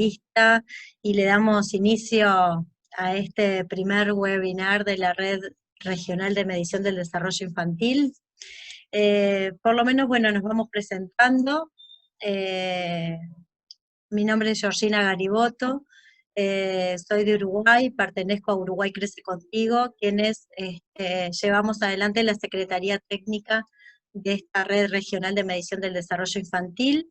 Y le damos inicio a este primer webinar de la Red Regional de Medición del Desarrollo Infantil. Por lo menos, bueno, nos vamos presentando. Mi nombre es Georgina Gariboto, soy de Uruguay, pertenezco a Uruguay Crece Contigo, quienes llevamos adelante la Secretaría Técnica de esta Red Regional de Medición del Desarrollo Infantil.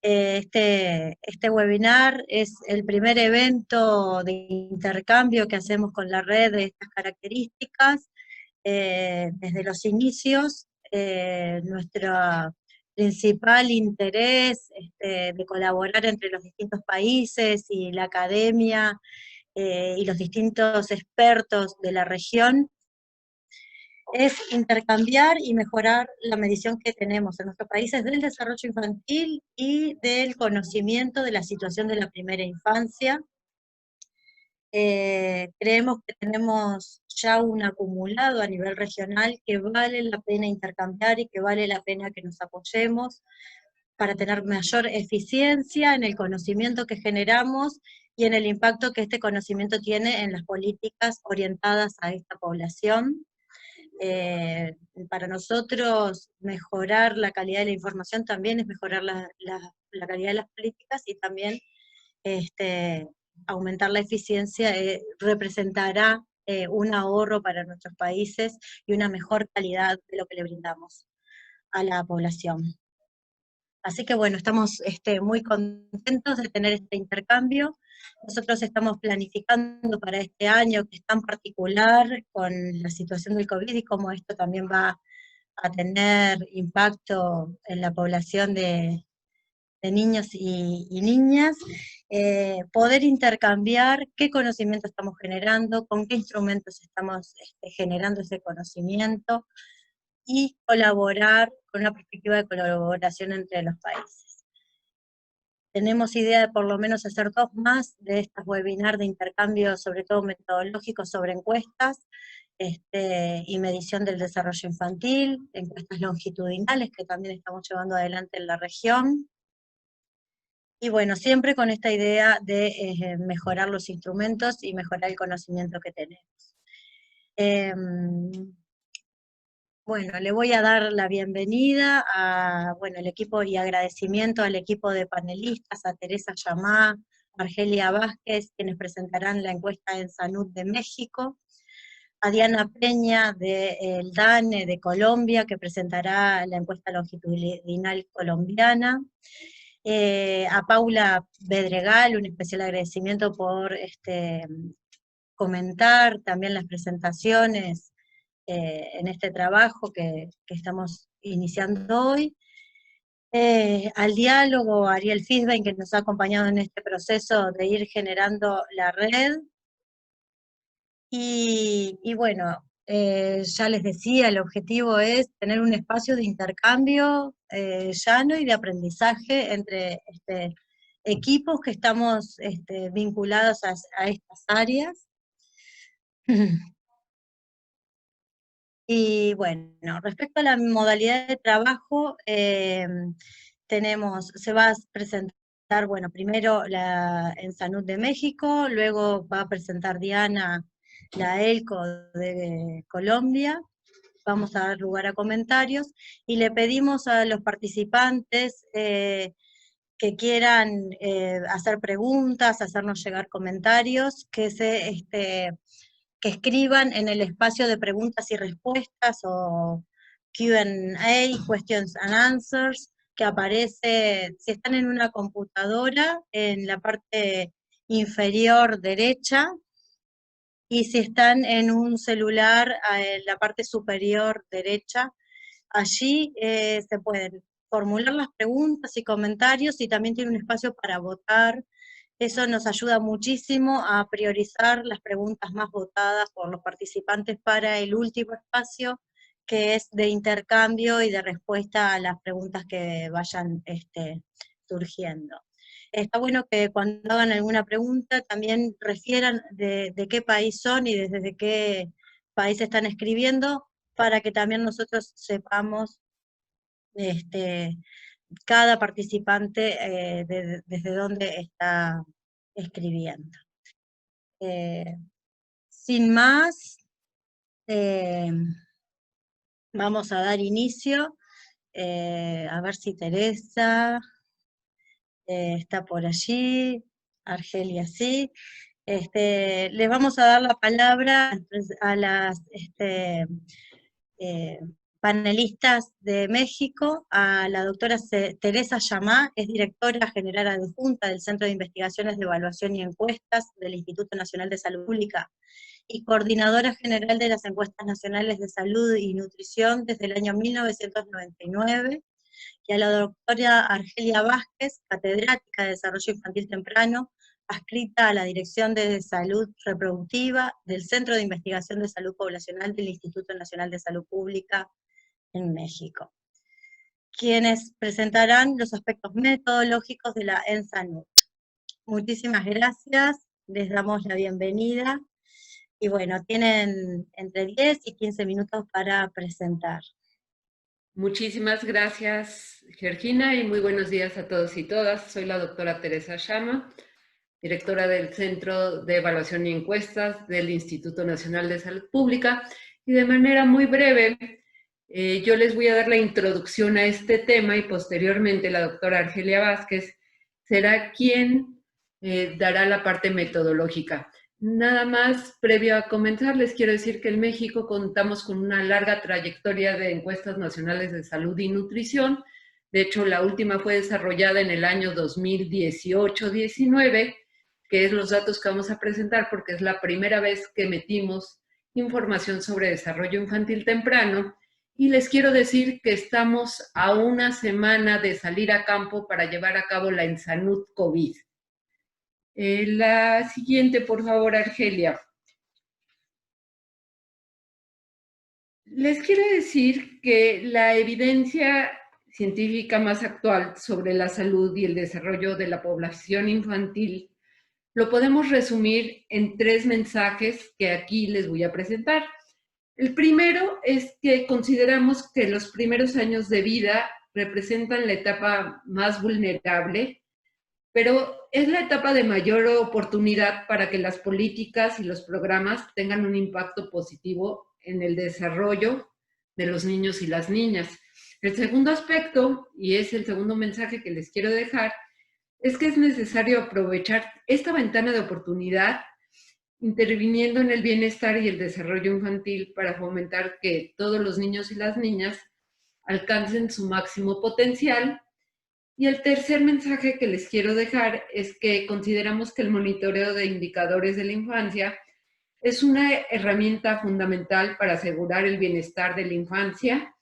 Este webinar es el primer evento de intercambio que hacemos con la red de estas características. Desde los inicios, nuestro principal interés de colaborar entre los distintos países y la academia y los distintos expertos de la región es intercambiar y mejorar la medición que tenemos en nuestros países del desarrollo infantil y del conocimiento de la situación de la primera infancia. Creemos que tenemos ya un acumulado a nivel regional que vale la pena intercambiar y que vale la pena que nos apoyemos para tener mayor eficiencia en el conocimiento que generamos y en el impacto que este conocimiento tiene en las políticas orientadas a esta población. Para nosotros mejorar la calidad de la información también es mejorar la calidad de las políticas, y también aumentar la eficiencia representará un ahorro para nuestros países y una mejor calidad de lo que le brindamos a la población. Así que bueno, estamos muy contentos de tener este intercambio. Nosotros estamos planificando para este año, que es tan particular con la situación del COVID y cómo esto también va a tener impacto en la población de niños y niñas, poder intercambiar qué conocimiento estamos generando, con qué instrumentos estamos generando ese conocimiento, y colaborar con una perspectiva de colaboración entre los países. Tenemos idea de por lo menos hacer 2 más de estas webinars de intercambio, sobre todo metodológicos, sobre encuestas y medición del desarrollo infantil, encuestas longitudinales que también estamos llevando adelante en la región. Y bueno, siempre con esta idea de mejorar los instrumentos y mejorar el conocimiento que tenemos. Bueno, le voy a dar la bienvenida a, el equipo, y agradecimiento al equipo de panelistas, a Teresa Yamá, a Argelia Vázquez, quienes presentarán la encuesta en Sanud de México, a Diana Peña del DANE de Colombia, que presentará la encuesta longitudinal colombiana, a Paula Bedregal, un especial agradecimiento por comentar también las presentaciones en este trabajo que estamos iniciando hoy. Al diálogo, Ariel Fisbein, que nos ha acompañado en este proceso de ir generando la red. Y bueno, ya les decía, el objetivo es tener un espacio de intercambio llano y de aprendizaje entre equipos que estamos vinculados a estas áreas. Y bueno, respecto a la modalidad de trabajo, se va a presentar, primero en Sanud de México, luego va a presentar Diana la ELCO de Colombia, vamos a dar lugar a comentarios, y le pedimos a los participantes que quieran hacer preguntas, hacernos llegar comentarios, que escriban en el espacio de preguntas y respuestas, o Q&A, Questions and Answers, que aparece, si están en una computadora, en la parte inferior derecha, y si están en un celular, en la parte superior derecha. Allí se pueden formular las preguntas y comentarios, y también tiene un espacio para votar. Eso nos ayuda muchísimo a priorizar las preguntas más votadas por los participantes para el último espacio, que es de intercambio y de respuesta a las preguntas que vayan surgiendo. Está bueno que cuando hagan alguna pregunta también refieran de qué país son y desde qué país están escribiendo, para que también nosotros sepamos cada participante desde dónde está escribiendo. Sin más, vamos a dar inicio. A ver si Teresa está por allí, Argelia sí. Les vamos a dar la palabra a las panelistas de México, a la doctora Teresa Llamá, es directora general adjunta del Centro de Investigaciones de Evaluación y Encuestas del Instituto Nacional de Salud Pública y coordinadora general de las Encuestas Nacionales de Salud y Nutrición desde el año 1999, y a la doctora Argelia Vázquez, catedrática de Desarrollo Infantil Temprano, adscrita a la Dirección de Salud Reproductiva del Centro de Investigación de Salud Poblacional del Instituto Nacional de Salud Pública en México, quienes presentarán los aspectos metodológicos de la ENSANUT. Muchísimas gracias, les damos la bienvenida, y bueno, tienen entre 10 y 15 minutos para presentar. Muchísimas gracias, Georgina, y muy buenos días a todos y todas. Soy la doctora Teresa Llamá, directora del Centro de Evaluación y Encuestas del Instituto Nacional de Salud Pública, y de manera muy breve, yo les voy a dar la introducción a este tema y posteriormente la doctora Argelia Vázquez será quien dará la parte metodológica. Nada más, previo a comenzar, les quiero decir que en México contamos con una larga trayectoria de encuestas nacionales de salud y nutrición. De hecho, la última fue desarrollada en el año 2018-19, que es los datos que vamos a presentar porque es la primera vez que metimos información sobre desarrollo infantil temprano. Y les quiero decir que estamos a una semana de salir a campo para llevar a cabo la ENSANUT COVID. La siguiente, por favor, Argelia. Les quiero decir que la evidencia científica más actual sobre la salud y el desarrollo de la población infantil lo podemos resumir en 3 mensajes que aquí les voy a presentar. El primero es que consideramos que los primeros años de vida representan la etapa más vulnerable, pero es la etapa de mayor oportunidad para que las políticas y los programas tengan un impacto positivo en el desarrollo de los niños y las niñas. El segundo aspecto, y es el segundo mensaje que les quiero dejar, es que es necesario aprovechar esta ventana de oportunidad interviniendo en el bienestar y el desarrollo infantil para fomentar que todos los niños y las niñas alcancen su máximo potencial. Y el tercer mensaje que les quiero dejar es que consideramos que el monitoreo de indicadores de la infancia es una herramienta fundamental para asegurar el bienestar de la infancia,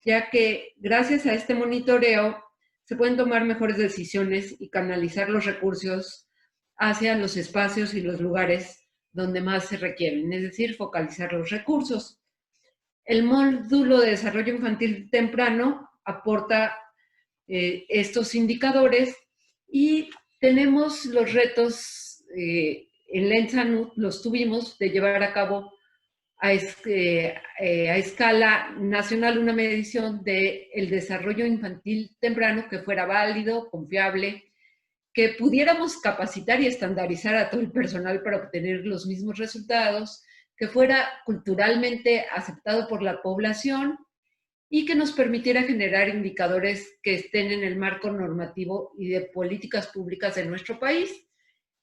ya que gracias a este monitoreo se pueden tomar mejores decisiones y canalizar los recursos hacia los espacios y los lugares donde más se requieren, es decir, focalizar los recursos. El módulo de desarrollo infantil temprano aporta estos indicadores y tenemos los retos en la ENSANUT, los tuvimos de llevar a cabo a escala nacional una medición del desarrollo infantil temprano que fuera válido, confiable, que pudiéramos capacitar y estandarizar a todo el personal para obtener los mismos resultados, que fuera culturalmente aceptado por la población y que nos permitiera generar indicadores que estén en el marco normativo y de políticas públicas de nuestro país.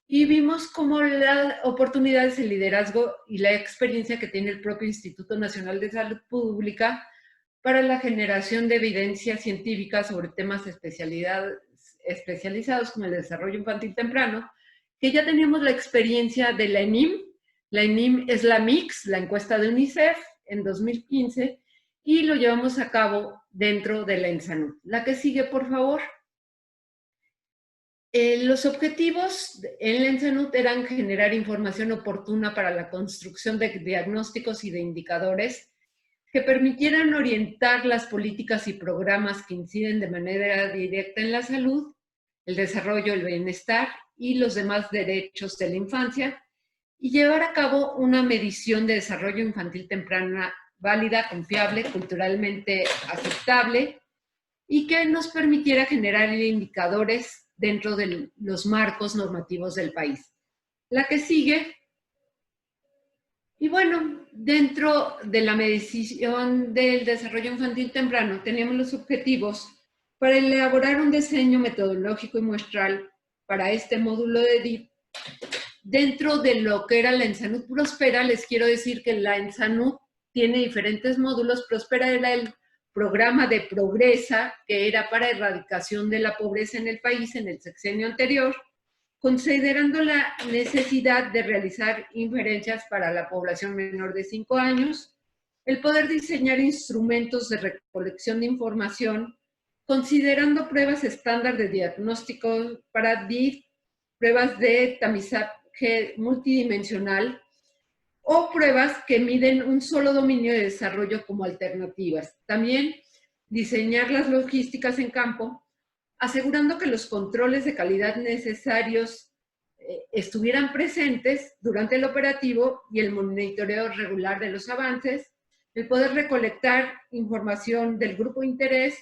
Y vimos cómo las oportunidades, el liderazgo y la experiencia que tiene el propio Instituto Nacional de Salud Pública para la generación de evidencia científica sobre temas especializados como el desarrollo infantil temprano, que ya teníamos la experiencia de la ENIM. La ENIM es la MIX, la encuesta de UNICEF, en 2015, y lo llevamos a cabo dentro de la ENSANUT. La que sigue, por favor. Los objetivos en la ENSANUT eran generar información oportuna para la construcción de diagnósticos y de indicadores que permitieran orientar las políticas y programas que inciden de manera directa en la salud, el desarrollo, el bienestar y los demás derechos de la infancia, y llevar a cabo una medición de desarrollo infantil temprana válida, confiable, culturalmente aceptable, y que nos permitiera generar indicadores dentro de los marcos normativos del país. La que sigue. Y bueno, dentro de la medición del desarrollo infantil temprano, teníamos los objetivos para elaborar un diseño metodológico y muestral para este módulo de DIP. Dentro de lo que era la ENSANUD Prospera, les quiero decir que la ENSANUD tiene diferentes módulos. Prospera era el programa de Progresa, que era para erradicación de la pobreza en el país en el sexenio anterior, considerando la necesidad de realizar inferencias para la población menor de 5 años, el poder diseñar instrumentos de recolección de información, considerando pruebas estándar de diagnóstico para DIF, pruebas de tamizaje multidimensional o pruebas que miden un solo dominio de desarrollo como alternativas. También diseñar las logísticas en campo, asegurando que los controles de calidad necesarios estuvieran presentes durante el operativo y el monitoreo regular de los avances, el poder recolectar información del grupo de interés,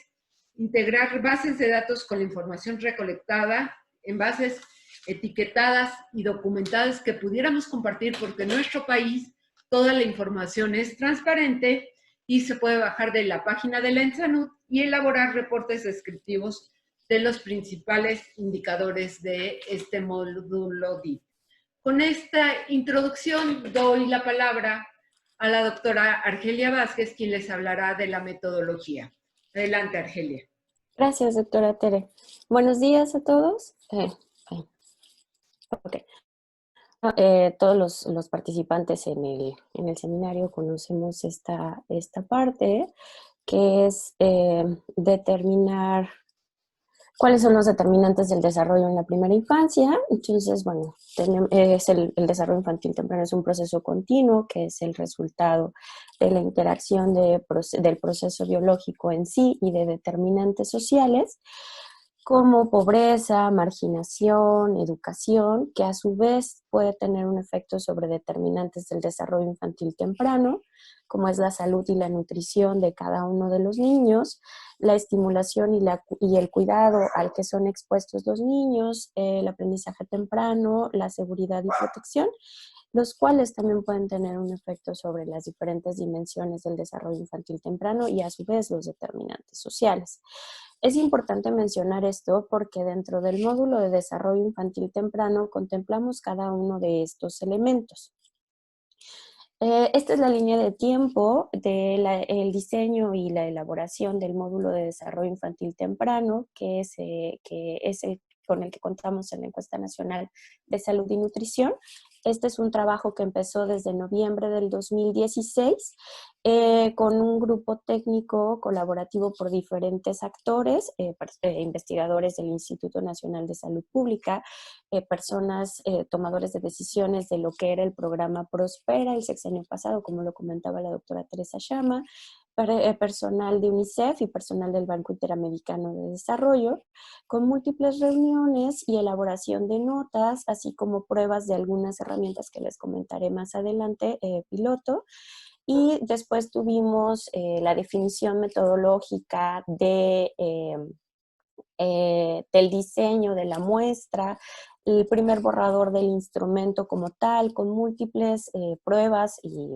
integrar bases de datos con la información recolectada en bases etiquetadas y documentadas que pudiéramos compartir, porque en nuestro país toda la información es transparente y se puede bajar de la página de la ENSANUD y elaborar reportes descriptivos de los principales indicadores de este módulo DIP. Con esta introducción doy la palabra a la doctora Argelia Vázquez, quien les hablará de la metodología. Adelante, Argelia. Gracias, doctora Tere. Buenos días a todos. Okay. Todos los participantes en el seminario conocemos esta parte, que es determinar cuáles son los determinantes del desarrollo en la primera infancia. Entonces, bueno, el desarrollo infantil temprano es un proceso continuo, que es el resultado de la interacción del proceso biológico en sí y de determinantes sociales, como pobreza, marginación, educación, que a su vez puede tener un efecto sobre determinantes del desarrollo infantil temprano, como es la salud y la nutrición de cada uno de los niños, la estimulación y el cuidado al que son expuestos los niños, el aprendizaje temprano, la seguridad y protección, los cuales también pueden tener un efecto sobre las diferentes dimensiones del desarrollo infantil temprano y a su vez los determinantes sociales. Es importante mencionar esto porque dentro del módulo de desarrollo infantil temprano contemplamos cada uno de estos elementos. Esta es la línea de tiempo del diseño y la elaboración del módulo de desarrollo infantil temprano, que es el con el que contamos en la Encuesta Nacional de Salud y Nutrición. Este es un trabajo que empezó desde noviembre del 2016 con un grupo técnico colaborativo por diferentes actores, investigadores del Instituto Nacional de Salud Pública, personas, tomadores de decisiones de lo que era el programa Prospera el sexenio pasado, como lo comentaba la doctora Teresa Chama, personal de UNICEF y personal del Banco Interamericano de Desarrollo, con múltiples reuniones y elaboración de notas, así como pruebas de algunas herramientas que les comentaré más adelante, piloto. Y después tuvimos la definición metodológica del diseño de la muestra, el primer borrador del instrumento como tal, con múltiples pruebas y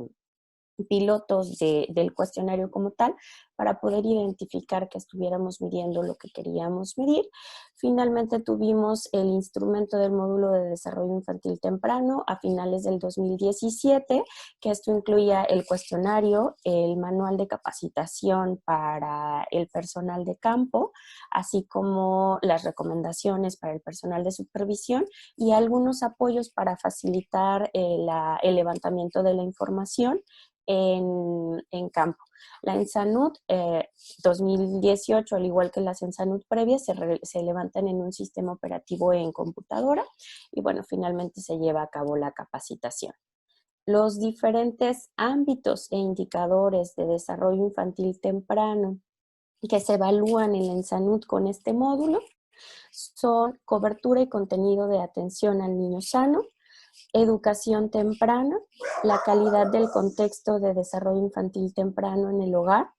pilotos del cuestionario como tal, para poder identificar que estuviéramos midiendo lo que queríamos medir. Finalmente tuvimos el instrumento del módulo de desarrollo infantil temprano a finales del 2017, que esto incluía el cuestionario, el manual de capacitación para el personal de campo, así como las recomendaciones para el personal de supervisión y algunos apoyos para facilitar el levantamiento de la información en campo. La ENSANUD 2018, al igual que las ENSANUD previas, se levantan en un sistema operativo en computadora y bueno, finalmente se lleva a cabo la capacitación. Los diferentes ámbitos e indicadores de desarrollo infantil temprano que se evalúan en la ENSANUD con este módulo son cobertura y contenido de atención al niño sano, educación temprana, la calidad del contexto de desarrollo infantil temprano en el hogar,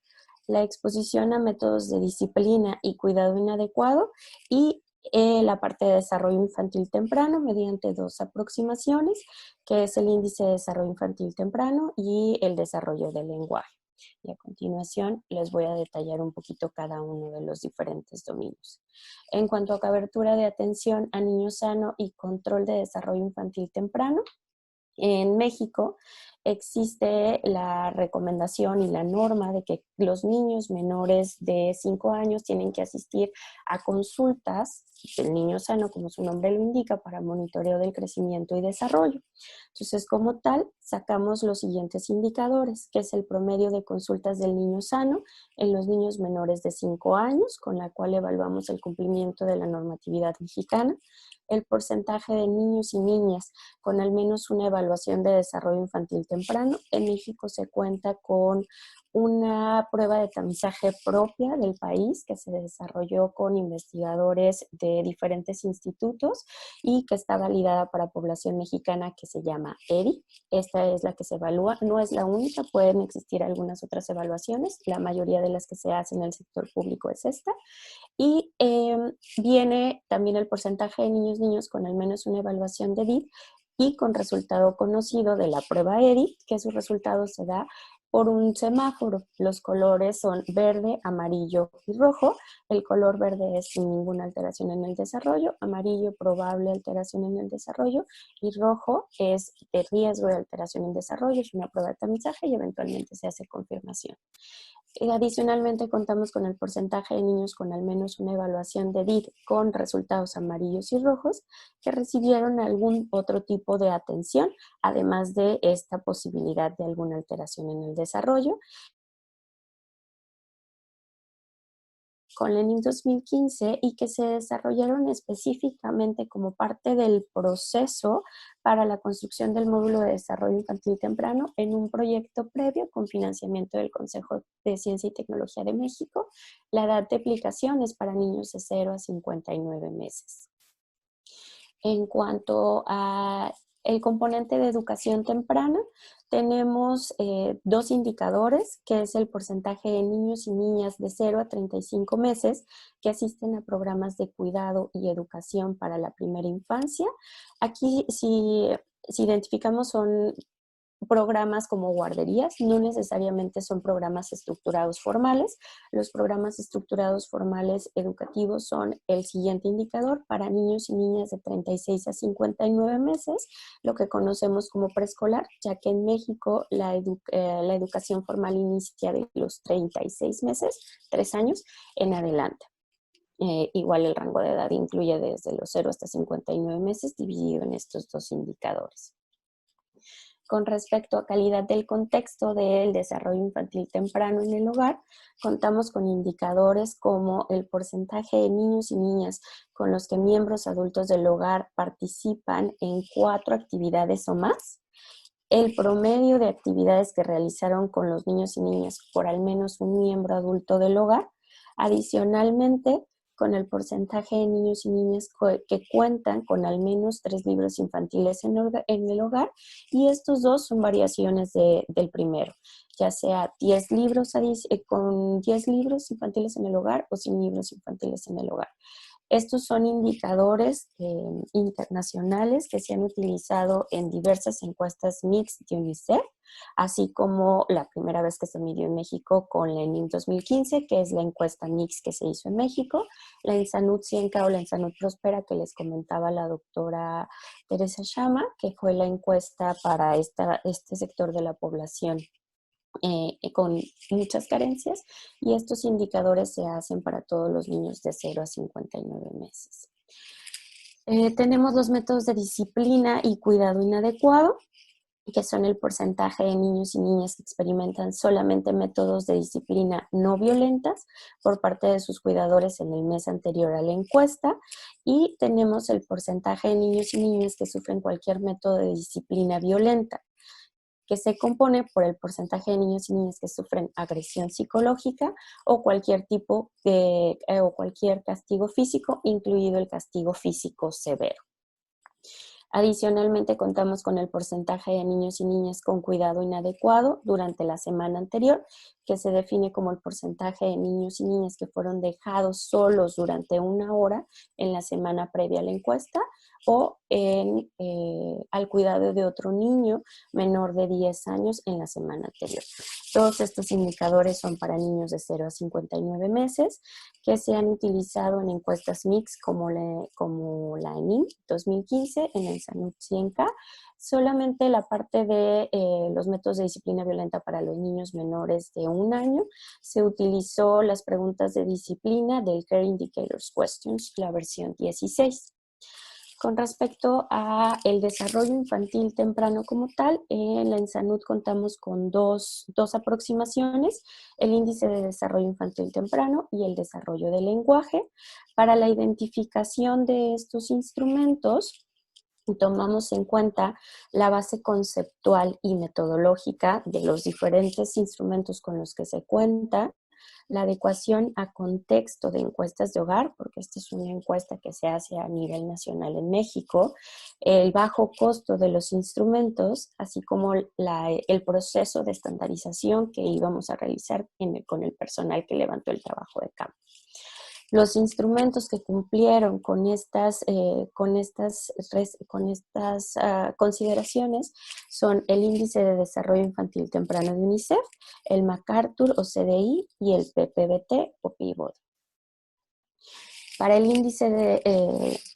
la exposición a métodos de disciplina y cuidado inadecuado y la parte de desarrollo infantil temprano mediante 2 aproximaciones, que es el índice de desarrollo infantil temprano y el desarrollo del lenguaje. Y a continuación les voy a detallar un poquito cada uno de los diferentes dominios. En cuanto a cobertura de atención a niño sano y control de desarrollo infantil temprano, en México existe la recomendación y la norma de que los niños menores de 5 años tienen que asistir a consultas del niño sano, como su nombre lo indica, para monitoreo del crecimiento y desarrollo. Entonces, como tal, sacamos los siguientes indicadores, que es el promedio de consultas del niño sano en los niños menores de 5 años, con la cual evaluamos el cumplimiento de la normatividad mexicana, el porcentaje de niños y niñas con al menos una evaluación de desarrollo infantil temprano. En México se cuenta con una prueba de tamizaje propia del país que se desarrolló con investigadores de diferentes institutos y que está validada para población mexicana, que se llama EDI. Esta es la que se evalúa, no es la única, pueden existir algunas otras evaluaciones, la mayoría de las que se hacen en el sector público es esta. Y viene también el porcentaje de niños con al menos una evaluación de DIF y con resultado conocido de la prueba EDI, que su resultado se da por un semáforo. Los colores son verde, amarillo y rojo. El color verde es sin ninguna alteración en el desarrollo, amarillo probable alteración en el desarrollo y rojo es de riesgo de alteración en desarrollo. Es una prueba de tamizaje y eventualmente se hace confirmación. Adicionalmente contamos con el porcentaje de niños con al menos una evaluación de DIF con resultados amarillos y rojos que recibieron algún otro tipo de atención, además de esta posibilidad de alguna alteración en el desarrollo. Con la NIM 2015 y que se desarrollaron específicamente como parte del proceso para la construcción del módulo de desarrollo infantil temprano en un proyecto previo con financiamiento del Consejo de Ciencia y Tecnología de México. La edad de aplicación es para niños de 0 a 59 meses. En cuanto a el componente de educación temprana, tenemos 2 indicadores, que es el porcentaje de niños y niñas de 0 a 35 meses que asisten a programas de cuidado y educación para la primera infancia. Aquí, si identificamos, son programas como guarderías, no necesariamente son programas estructurados formales. Los programas estructurados formales educativos son el siguiente indicador para niños y niñas de 36 a 59 meses, lo que conocemos como preescolar, ya que en México la educación formal inicia de los 36 meses, 3 años en adelante. Igual el rango de edad incluye desde los 0 hasta 59 meses, dividido en estos 2 indicadores. Con respecto a calidad del contexto del desarrollo infantil temprano en el hogar, contamos con indicadores como el porcentaje de niños y niñas con los que miembros adultos del hogar participan en 4 actividades o más, el promedio de actividades que realizaron con los niños y niñas por al menos un miembro adulto del hogar, adicionalmente con el porcentaje de niños y niñas que cuentan con al menos 3 libros infantiles en el hogar, y estos 2 son variaciones del primero, ya sea 10 libros con 10 libros infantiles en el hogar o sin libros infantiles en el hogar. Estos son indicadores internacionales que se han utilizado en diversas encuestas MICS de UNICEF, así como la primera vez que se midió en México con la NIM 2015, que es la encuesta MICS que se hizo en México, la Ensanud Cienca o la Ensanud Prospera, que les comentaba la doctora Teresa Chama, que fue la encuesta para este sector de la población con muchas carencias, y estos indicadores se hacen para todos los niños de 0 a 59 meses. Tenemos los métodos de disciplina y cuidado inadecuado, que son el porcentaje de niños y niñas que experimentan solamente métodos de disciplina no violentas por parte de sus cuidadores en el mes anterior a la encuesta, y tenemos el porcentaje de niños y niñas que sufren cualquier método de disciplina violenta, que se compone por el porcentaje de niños y niñas que sufren agresión psicológica o cualquier tipo o cualquier castigo físico, incluido el castigo físico severo. Adicionalmente, contamos con el porcentaje de niños y niñas con cuidado inadecuado durante la semana anterior, que se define como el porcentaje de niños y niñas que fueron dejados solos durante 1 hora en la semana previa a la encuesta o al cuidado de otro niño menor de 10 años en la semana anterior. Todos estos indicadores son para niños de 0 a 59 meses que se han utilizado en encuestas mix como la ENIM 2015 en el SANUD 100K. Solamente la parte de los métodos de disciplina violenta para los niños menores de 1 año se utilizó las preguntas de disciplina del Care Indicators Questions, la versión 16. Con respecto a el desarrollo infantil temprano como tal, en la ENSANUD contamos con dos aproximaciones, el índice de desarrollo infantil temprano y el desarrollo del lenguaje. Para la identificación de estos instrumentos, tomamos en cuenta la base conceptual y metodológica de los diferentes instrumentos con los que se cuenta, la adecuación a contexto de encuestas de hogar, porque esta es una encuesta que se hace a nivel nacional en México, el bajo costo de los instrumentos, así como el proceso de estandarización que íbamos a realizar con el personal que levantó el trabajo de campo. Los instrumentos que cumplieron con estas consideraciones son el Índice de Desarrollo Infantil Temprano de UNICEF, el MacArthur o CDI y el PPBT o Peabody. Para el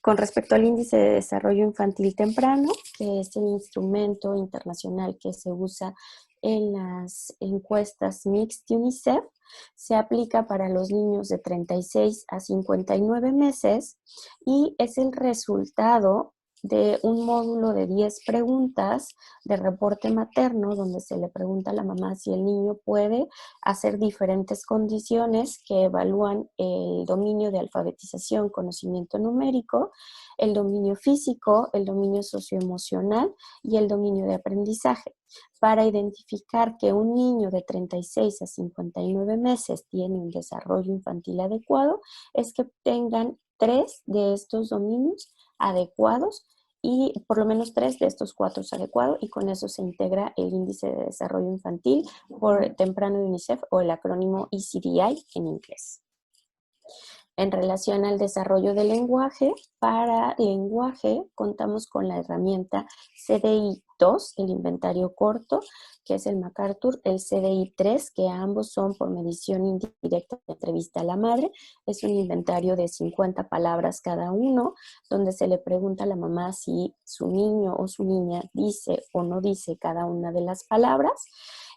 con respecto al Índice de Desarrollo Infantil Temprano, que es el instrumento internacional que se usa en las encuestas mixtas de UNICEF, se aplica para los niños de 36 a 59 meses y es el resultado de un módulo de 10 preguntas de reporte materno donde se le pregunta a la mamá si el niño puede hacer diferentes condiciones que evalúan el dominio de alfabetización, conocimiento numérico, el dominio físico, el dominio socioemocional y el dominio de aprendizaje, para identificar que un niño de 36 a 59 meses tiene un desarrollo infantil adecuado, es que tengan 3 de estos dominios adecuados y por lo menos 3 de estos 4 adecuados, y con eso se integra el Índice de Desarrollo Infantil por temprano de UNICEF o el acrónimo ECDI en inglés. En relación al desarrollo del lenguaje, para lenguaje contamos con la herramienta CDI-2, el inventario corto, que es el MacArthur, el CDI-3, que ambos son por medición indirecta de entrevista a la madre. Es un inventario de 50 palabras cada uno, donde se le pregunta a la mamá si su niño o su niña dice o no dice cada una de las palabras.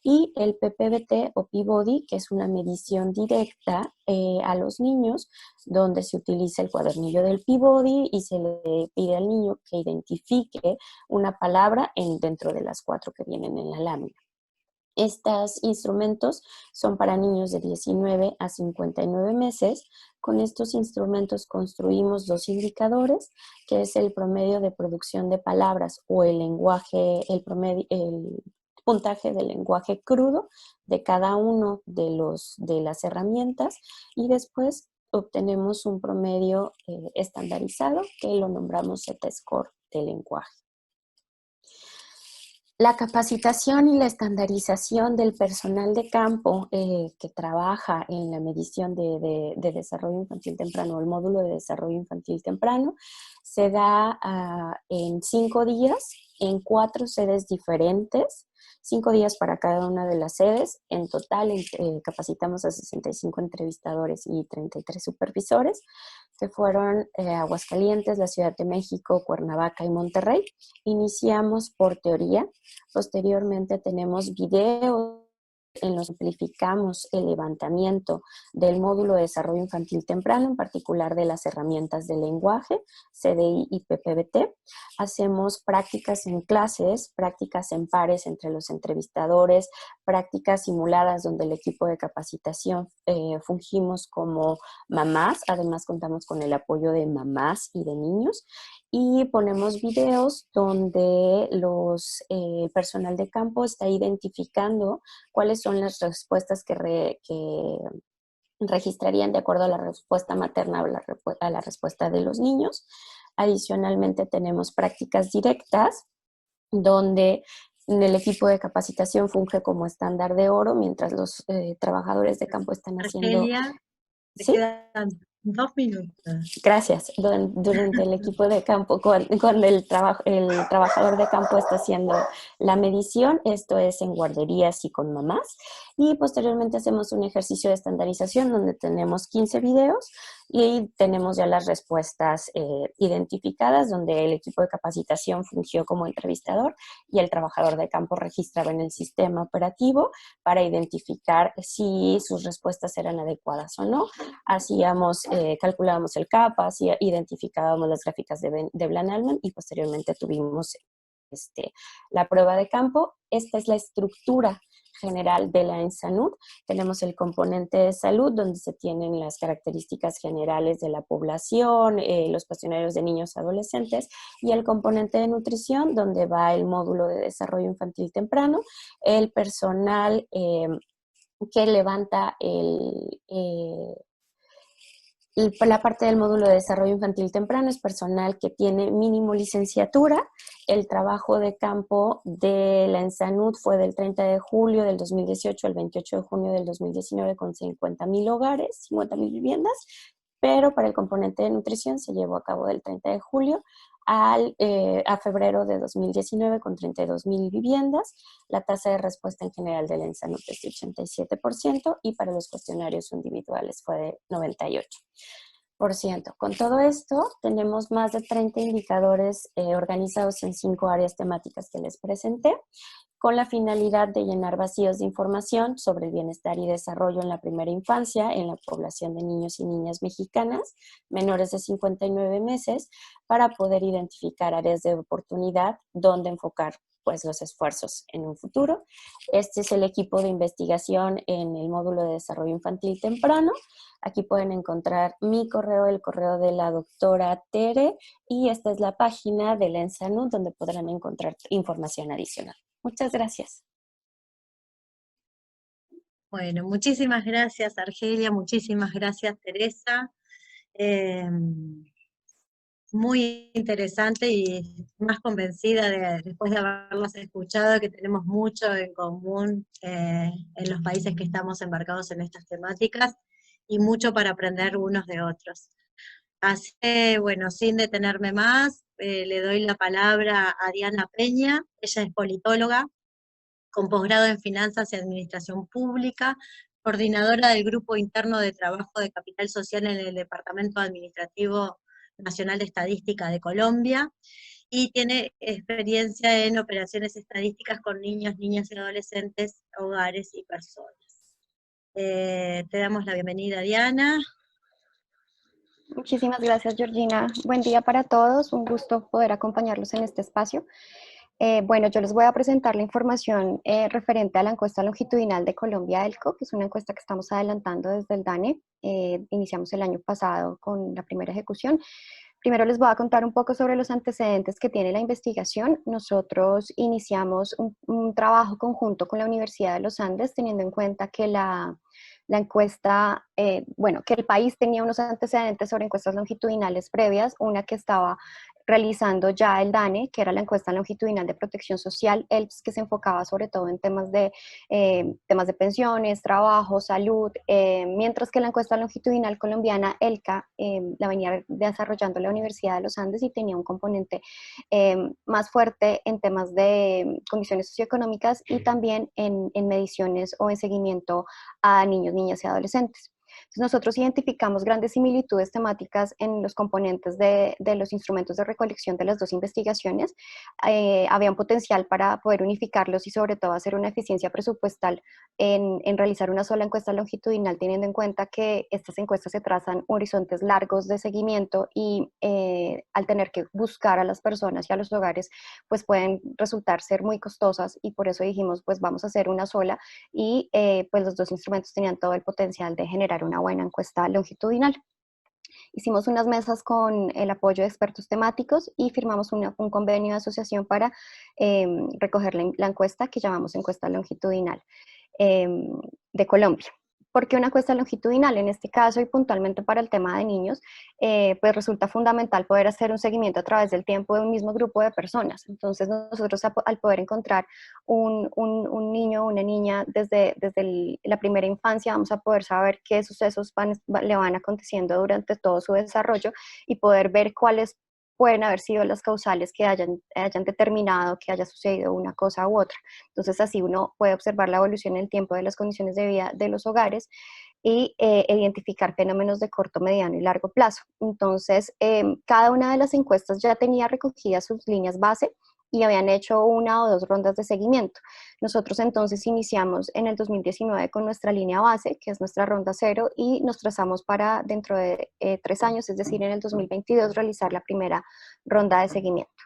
Y el PPBT o Peabody, que es una medición directa a los niños, donde se utiliza el cuadernillo del Peabody y se le pide al niño que identifique una palabra dentro de las 4 que vienen en la lámina. Estos instrumentos son para niños de 19 a 59 meses. Con estos instrumentos construimos 2 indicadores, que es el promedio de producción de palabras o el lenguaje, el puntaje del lenguaje crudo de cada uno de las herramientas, y después obtenemos un promedio estandarizado que lo nombramos Z-Score de lenguaje. La capacitación y la estandarización del personal de campo que trabaja en la medición de desarrollo infantil temprano, el módulo de desarrollo infantil temprano, se da en 5 días, en 4 sedes diferentes, 5 días para cada una de las sedes. En total capacitamos a 65 entrevistadores y 33 supervisores, que fueron Aguascalientes, la Ciudad de México, Cuernavaca y Monterrey. Iniciamos por teoría, posteriormente tenemos videos en los que simplificamos el levantamiento del módulo de desarrollo infantil temprano, en particular de las herramientas de lenguaje, CDI y PPBT. Hacemos prácticas en clases, prácticas en pares entre los entrevistadores, prácticas simuladas donde el equipo de capacitación fungimos como mamás. Además contamos con el apoyo de mamás y de niños, y ponemos videos donde el personal de campo está identificando cuáles son las respuestas que registrarían de acuerdo a la respuesta materna o a la respuesta de los niños. Adicionalmente tenemos prácticas directas, donde el equipo de capacitación funge como estándar de oro, mientras los trabajadores de campo están haciendo... Argelia, te ¿Sí? quedan 2 minutos. Gracias. Durante el equipo de campo, cuando el trabajador de campo está haciendo la medición, esto es en guarderías y con mamás, y posteriormente hacemos un ejercicio de estandarización donde tenemos 15 videos y tenemos ya las respuestas identificadas, donde el equipo de capacitación fungió como entrevistador y el trabajador de campo registraba en el sistema operativo para identificar si sus respuestas eran adecuadas o no. Calculábamos el CAPA, identificábamos las gráficas de Veblen-Altman y posteriormente tuvimos la prueba de campo. Esta es la estructura general de la ENSANUD. Tenemos el componente de salud, donde se tienen las características generales de la población, los cuestionarios de niños y adolescentes, y el componente de nutrición, donde va el módulo de desarrollo infantil temprano, el personal que levanta la parte del módulo de desarrollo infantil temprano es personal que tiene mínimo licenciatura. El trabajo de campo de la ENSANUD fue del 30 de julio del 2018 al 28 de junio del 2019 con 50.000 hogares, 50.000 viviendas, pero para el componente de nutrición se llevó a cabo del 30 de julio a febrero de 2019 con 32.000 viviendas. La tasa de respuesta en general de la ENSANUD es de 87% y para los cuestionarios individuales fue de 98%. Con todo esto, tenemos más de 30 indicadores organizados en 5 áreas temáticas que les presenté, con la finalidad de llenar vacíos de información sobre el bienestar y desarrollo en la primera infancia en la población de niños y niñas mexicanas menores de 59 meses para poder identificar áreas de oportunidad donde enfocar pues, los esfuerzos en un futuro. Este es el equipo de investigación en el módulo de desarrollo infantil temprano. Aquí pueden encontrar mi correo, el correo de la doctora Tere, y esta es la página de la ENSANUD donde podrán encontrar información adicional. Muchas gracias. Bueno, muchísimas gracias, Argelia, muchísimas gracias, Teresa. Muy interesante y más convencida después de haberlas escuchado que tenemos mucho en común en los países que estamos embarcados en estas temáticas y mucho para aprender unos de otros. Así que, bueno, sin detenerme más, le doy la palabra a Diana Peña. Ella es politóloga, con posgrado en Finanzas y Administración Pública, coordinadora del Grupo Interno de Trabajo de Capital Social en el Departamento Administrativo Nacional de Estadística de Colombia, y tiene experiencia en operaciones estadísticas con niños, niñas y adolescentes, hogares y personas. Te damos la bienvenida, Diana. Muchísimas gracias, Georgina. Buen día para todos, un gusto poder acompañarlos en este espacio. Bueno, yo les voy a presentar la información referente a la encuesta longitudinal de Colombia ELCO, que es una encuesta que estamos adelantando desde el DANE. Iniciamos el año pasado con la primera ejecución. Primero les voy a contar un poco sobre los antecedentes que tiene la investigación. Nosotros iniciamos un trabajo conjunto con la Universidad de los Andes, teniendo en cuenta que la encuesta, bueno, que el país tenía unos antecedentes sobre encuestas longitudinales previas, una que estaba realizando ya el DANE, que era la encuesta longitudinal de protección social, ELPS, que se enfocaba sobre todo en temas de pensiones, trabajo, salud, mientras que la encuesta longitudinal colombiana, ELCA, la venía desarrollando la Universidad de los Andes y tenía un componente más fuerte en temas de condiciones socioeconómicas y también en mediciones o en seguimiento a niños, niñas y adolescentes. Entonces nosotros identificamos grandes similitudes temáticas en los componentes de los instrumentos de recolección de las dos investigaciones. Había un potencial para poder unificarlos y sobre todo hacer una eficiencia presupuestal en realizar una sola encuesta longitudinal, teniendo en cuenta que estas encuestas se trazan horizontes largos de seguimiento y al tener que buscar a las personas y a los hogares, pues pueden resultar ser muy costosas, y por eso dijimos, pues vamos a hacer una sola, y pues los dos instrumentos tenían todo el potencial de generar una buena encuesta longitudinal. Hicimos unas mesas con el apoyo de expertos temáticos y firmamos un convenio de asociación para recoger la encuesta que llamamos encuesta longitudinal de Colombia. ¿Por qué una encuesta longitudinal? En este caso y puntualmente para el tema de niños, pues resulta fundamental poder hacer un seguimiento a través del tiempo de un mismo grupo de personas. Entonces nosotros al poder encontrar un niño o una niña desde la primera infancia, vamos a poder saber qué sucesos le van aconteciendo durante todo su desarrollo y poder ver cuáles pueden haber sido las causales que hayan determinado que haya sucedido una cosa u otra. Entonces así uno puede observar la evolución en el tiempo de las condiciones de vida de los hogares y identificar fenómenos de corto, mediano y largo plazo. Entonces, cada una de las encuestas ya tenía recogidas sus líneas base y habían hecho 1 o 2 rondas de seguimiento. Nosotros entonces iniciamos en el 2019 con nuestra línea base, que es nuestra ronda 0, y nos trazamos para dentro de 3 años, es decir, en el 2022, realizar la primera ronda de seguimiento.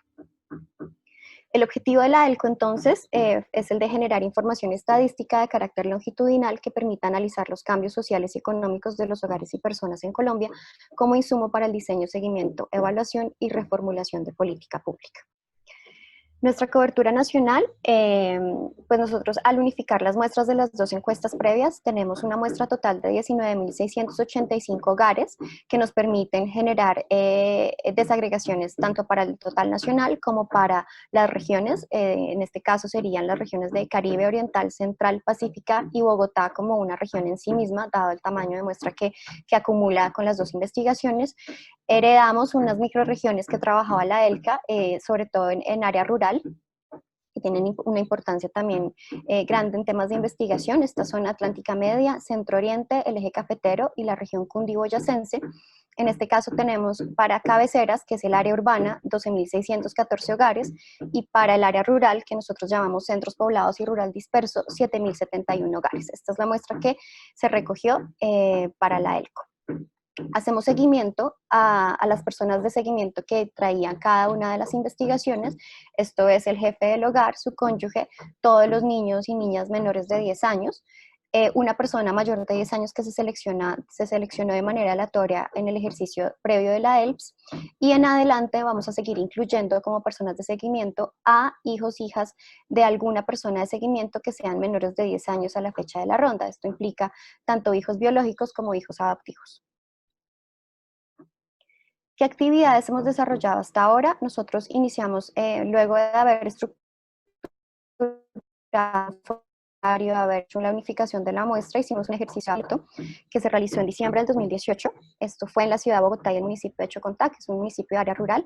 El objetivo de la ELCO, entonces, es el de generar información estadística de carácter longitudinal que permita analizar los cambios sociales y económicos de los hogares y personas en Colombia como insumo para el diseño, seguimiento, evaluación y reformulación de política pública. Nuestra cobertura nacional, pues nosotros al unificar las muestras de las 2 encuestas previas, tenemos una muestra total de 19.685 hogares que nos permiten generar desagregaciones tanto para el total nacional como para las regiones. En este caso serían las regiones de Caribe, Oriental, Central, Pacífica y Bogotá como una región en sí misma, dado el tamaño de muestra que acumula con las 2 investigaciones. Heredamos unas microrregiones que trabajaba la ELCA, sobre todo en área rural, que tienen una importancia también grande en temas de investigación. Estas son Atlántica Media, Centro Oriente, el eje cafetero y la región cundiboyacense. En este caso tenemos para cabeceras, que es el área urbana, 12.614 hogares, y para el área rural, que nosotros llamamos centros poblados y rural disperso, 7.071 hogares. Esta es la muestra que se recogió para la ELCO. Hacemos seguimiento a las personas de seguimiento que traían cada una de las investigaciones. Esto es el jefe del hogar, su cónyuge, todos los niños y niñas menores de 10 años, una persona mayor de 10 años que se seleccionó de manera aleatoria en el ejercicio previo de la ELPS, y en adelante vamos a seguir incluyendo como personas de seguimiento a hijos, hijas de alguna persona de seguimiento que sean menores de 10 años a la fecha de la ronda. Esto implica tanto hijos biológicos como hijos adoptivos. ¿Qué actividades hemos desarrollado hasta ahora? Nosotros iniciamos, luego de haber estructurado, haber hecho la unificación de la muestra, hicimos un ejercicio alto que se realizó en diciembre del 2018. Esto fue en la ciudad de Bogotá y el municipio de Chocontá, que es un municipio de área rural.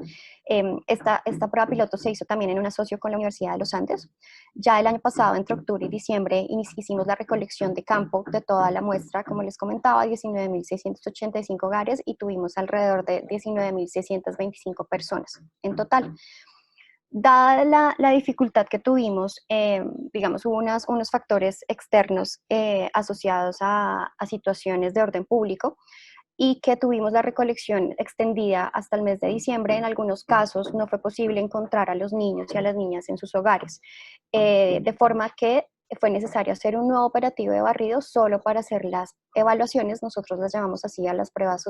Esta prueba piloto se hizo también en un asocio con la Universidad de los Andes. Ya el año pasado, entre octubre y diciembre, hicimos la recolección de campo de toda la muestra, como les comentaba, 19.685 hogares, y tuvimos alrededor de 19.625 personas en total. Dada la dificultad que tuvimos, digamos, hubo unos factores externos asociados a situaciones de orden público, y que tuvimos la recolección extendida hasta el mes de diciembre. En algunos casos no fue posible encontrar a los niños y a las niñas en sus hogares, de forma que fue necesario hacer un nuevo operativo de barrido solo para hacer las evaluaciones. Nosotros las llamamos así a las pruebas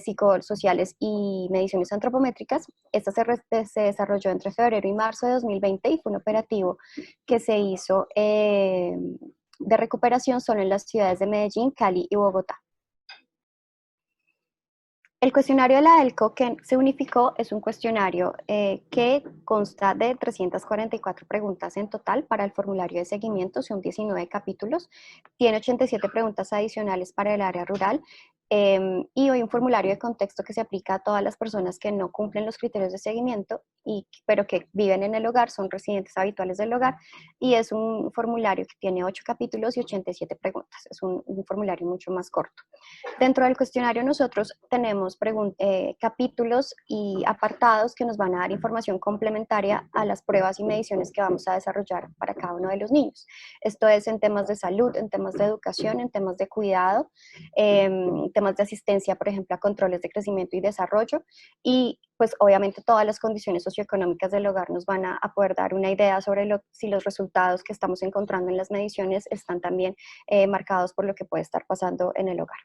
psicosociales y mediciones antropométricas. Esta se desarrolló entre febrero y marzo de 2020 y fue un operativo que se hizo de recuperación solo en las ciudades de Medellín, Cali y Bogotá. El cuestionario de la ELCO que se unificó es un cuestionario que consta de 344 preguntas en total. Para el formulario de seguimiento son 19 capítulos, tiene 87 preguntas adicionales para el área rural, y hoy un formulario de contexto que se aplica a todas las personas que no cumplen los criterios de seguimiento, pero que viven en el hogar, son residentes habituales del hogar, y es un formulario que tiene 8 capítulos y 87 preguntas. Es un formulario mucho más corto. Dentro del cuestionario nosotros tenemos capítulos y apartados que nos van a dar información complementaria a las pruebas y mediciones que vamos a desarrollar para cada uno de los niños. Esto es en temas de salud, en temas de educación, en temas de cuidado, temas de asistencia, por ejemplo, a controles de crecimiento y desarrollo, y pues obviamente todas las condiciones socioeconómicas del hogar nos van a poder dar una idea sobre si los resultados que estamos encontrando en las mediciones están también marcados por lo que puede estar pasando en el hogar.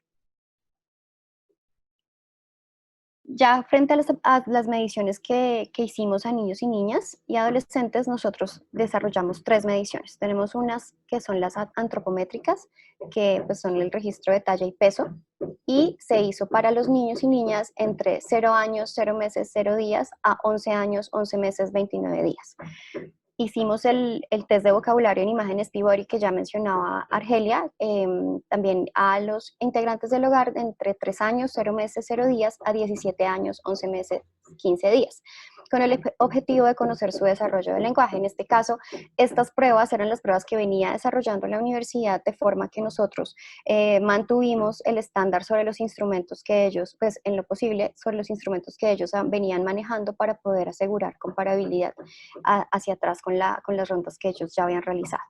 Ya frente a las mediciones que hicimos a niños y niñas y adolescentes, nosotros desarrollamos 3 mediciones. Tenemos unas que son las antropométricas, que pues, son el registro de talla y peso, y se hizo para los niños y niñas entre 0 años, 0 meses, 0 días, a 11 años, 11 meses, 29 días. Hicimos el test de vocabulario en imágenes Peabody que ya mencionaba Argelia, también a los integrantes del hogar de entre 3 años, 0 meses, 0 días, a 17 años, 11 meses, 15 días, con el objetivo de conocer su desarrollo del lenguaje. En este caso, estas pruebas eran las pruebas que venía desarrollando la universidad, de forma que nosotros mantuvimos el estándar sobre los instrumentos que ellos, pues en lo posible, sobre los instrumentos que ellos venían manejando para poder asegurar comparabilidad hacia atrás con las rondas que ellos ya habían realizado.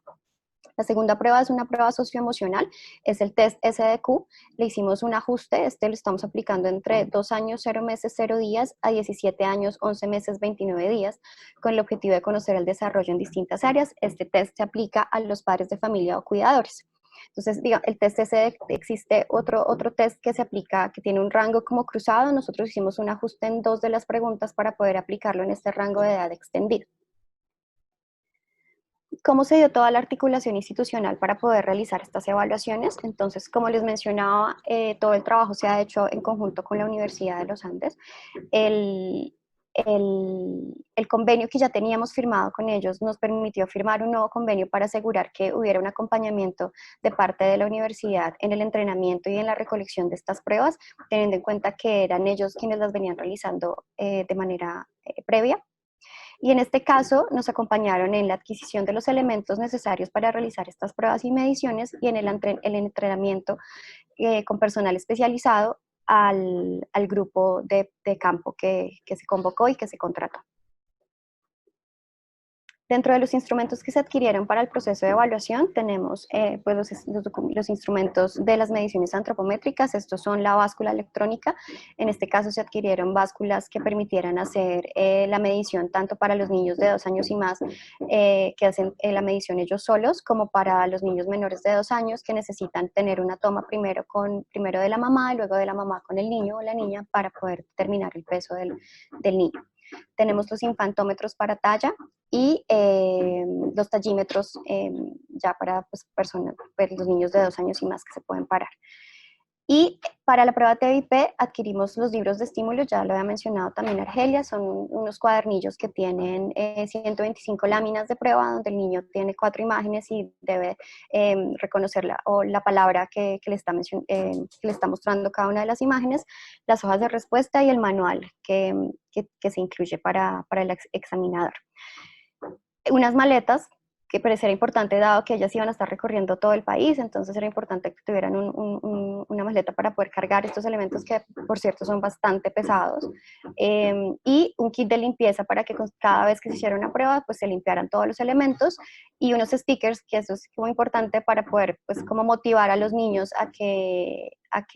La segunda prueba es una prueba socioemocional, es el test SDQ. Le hicimos un ajuste, lo estamos aplicando entre 2 años, 0 meses, 0 días, a 17 años, 11 meses, 29 días, con el objetivo de conocer el desarrollo en distintas áreas. Este test se aplica a los padres de familia o cuidadores. Entonces, digamos, el test SDQ, existe otro test que se aplica, que tiene un rango como cruzado. Nosotros hicimos un ajuste en 2 de las preguntas para poder aplicarlo en este rango de edad extendido. ¿Cómo se dio toda la articulación institucional para poder realizar estas evaluaciones? Entonces, como les mencionaba, todo el trabajo se ha hecho en conjunto con la Universidad de los Andes. El convenio que ya teníamos firmado con ellos nos permitió firmar un nuevo convenio para asegurar que hubiera un acompañamiento de parte de la universidad en el entrenamiento y en la recolección de estas pruebas, teniendo en cuenta que eran ellos quienes las venían realizando de manera previa. Y en este caso nos acompañaron en la adquisición de los elementos necesarios para realizar estas pruebas y mediciones y en el entrenamiento con personal especializado al grupo de campo que se convocó y que se contrató. Dentro de los instrumentos que se adquirieron para el proceso de evaluación tenemos pues los instrumentos de las mediciones antropométricas. Estos son la báscula electrónica. En este caso se adquirieron básculas que permitieran hacer la medición tanto para los niños de 2 años y más que hacen la medición ellos solos, como para los niños menores de 2 años que necesitan tener una toma primero de la mamá y luego de la mamá con el niño o la niña para poder determinar el peso del niño. Tenemos los infantómetros para talla y los tallímetros ya para pues, los niños de 2 años y más que se pueden parar. Y para la prueba TVIP adquirimos los libros de estímulo, ya lo había mencionado también Argelia, son unos cuadernillos que tienen 125 láminas de prueba donde el niño tiene 4 imágenes y debe reconocer la palabra que le está mostrando cada una de las imágenes, las hojas de respuesta y el manual que se incluye para el examinador. Unas maletas que parecía importante dado que ellas iban a estar recorriendo todo el país, entonces era importante que tuvieran una maleta para poder cargar estos elementos que por cierto son bastante pesados, y un kit de limpieza para que cada vez que se hiciera una prueba pues se limpiaran todos los elementos, y unos stickers, que eso es muy importante para poder pues como motivar a los niños a que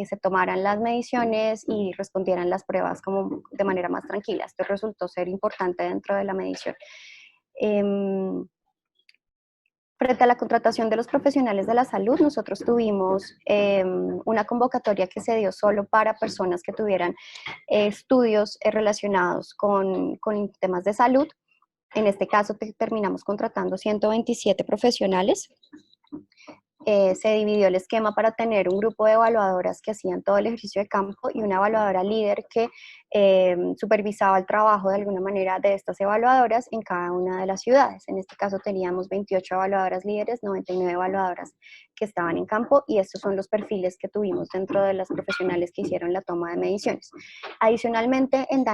se tomaran las mediciones y respondieran las pruebas como de manera más tranquila. Esto resultó ser importante dentro de la medición. Frente a la contratación de los profesionales de la salud, nosotros tuvimos una convocatoria que se dio solo para personas que tuvieran estudios relacionados con temas de salud. En este caso terminamos contratando 127 profesionales. Se dividió el esquema para tener un grupo de evaluadoras que hacían todo el ejercicio de campo y una evaluadora líder que supervisaba el trabajo de alguna manera de estas evaluadoras en cada una de las ciudades. En este caso teníamos 28 evaluadoras líderes, 99 evaluadoras que estaban en campo, y estos son los perfiles que tuvimos dentro de las profesionales que hicieron la toma de mediciones. Adicionalmente, en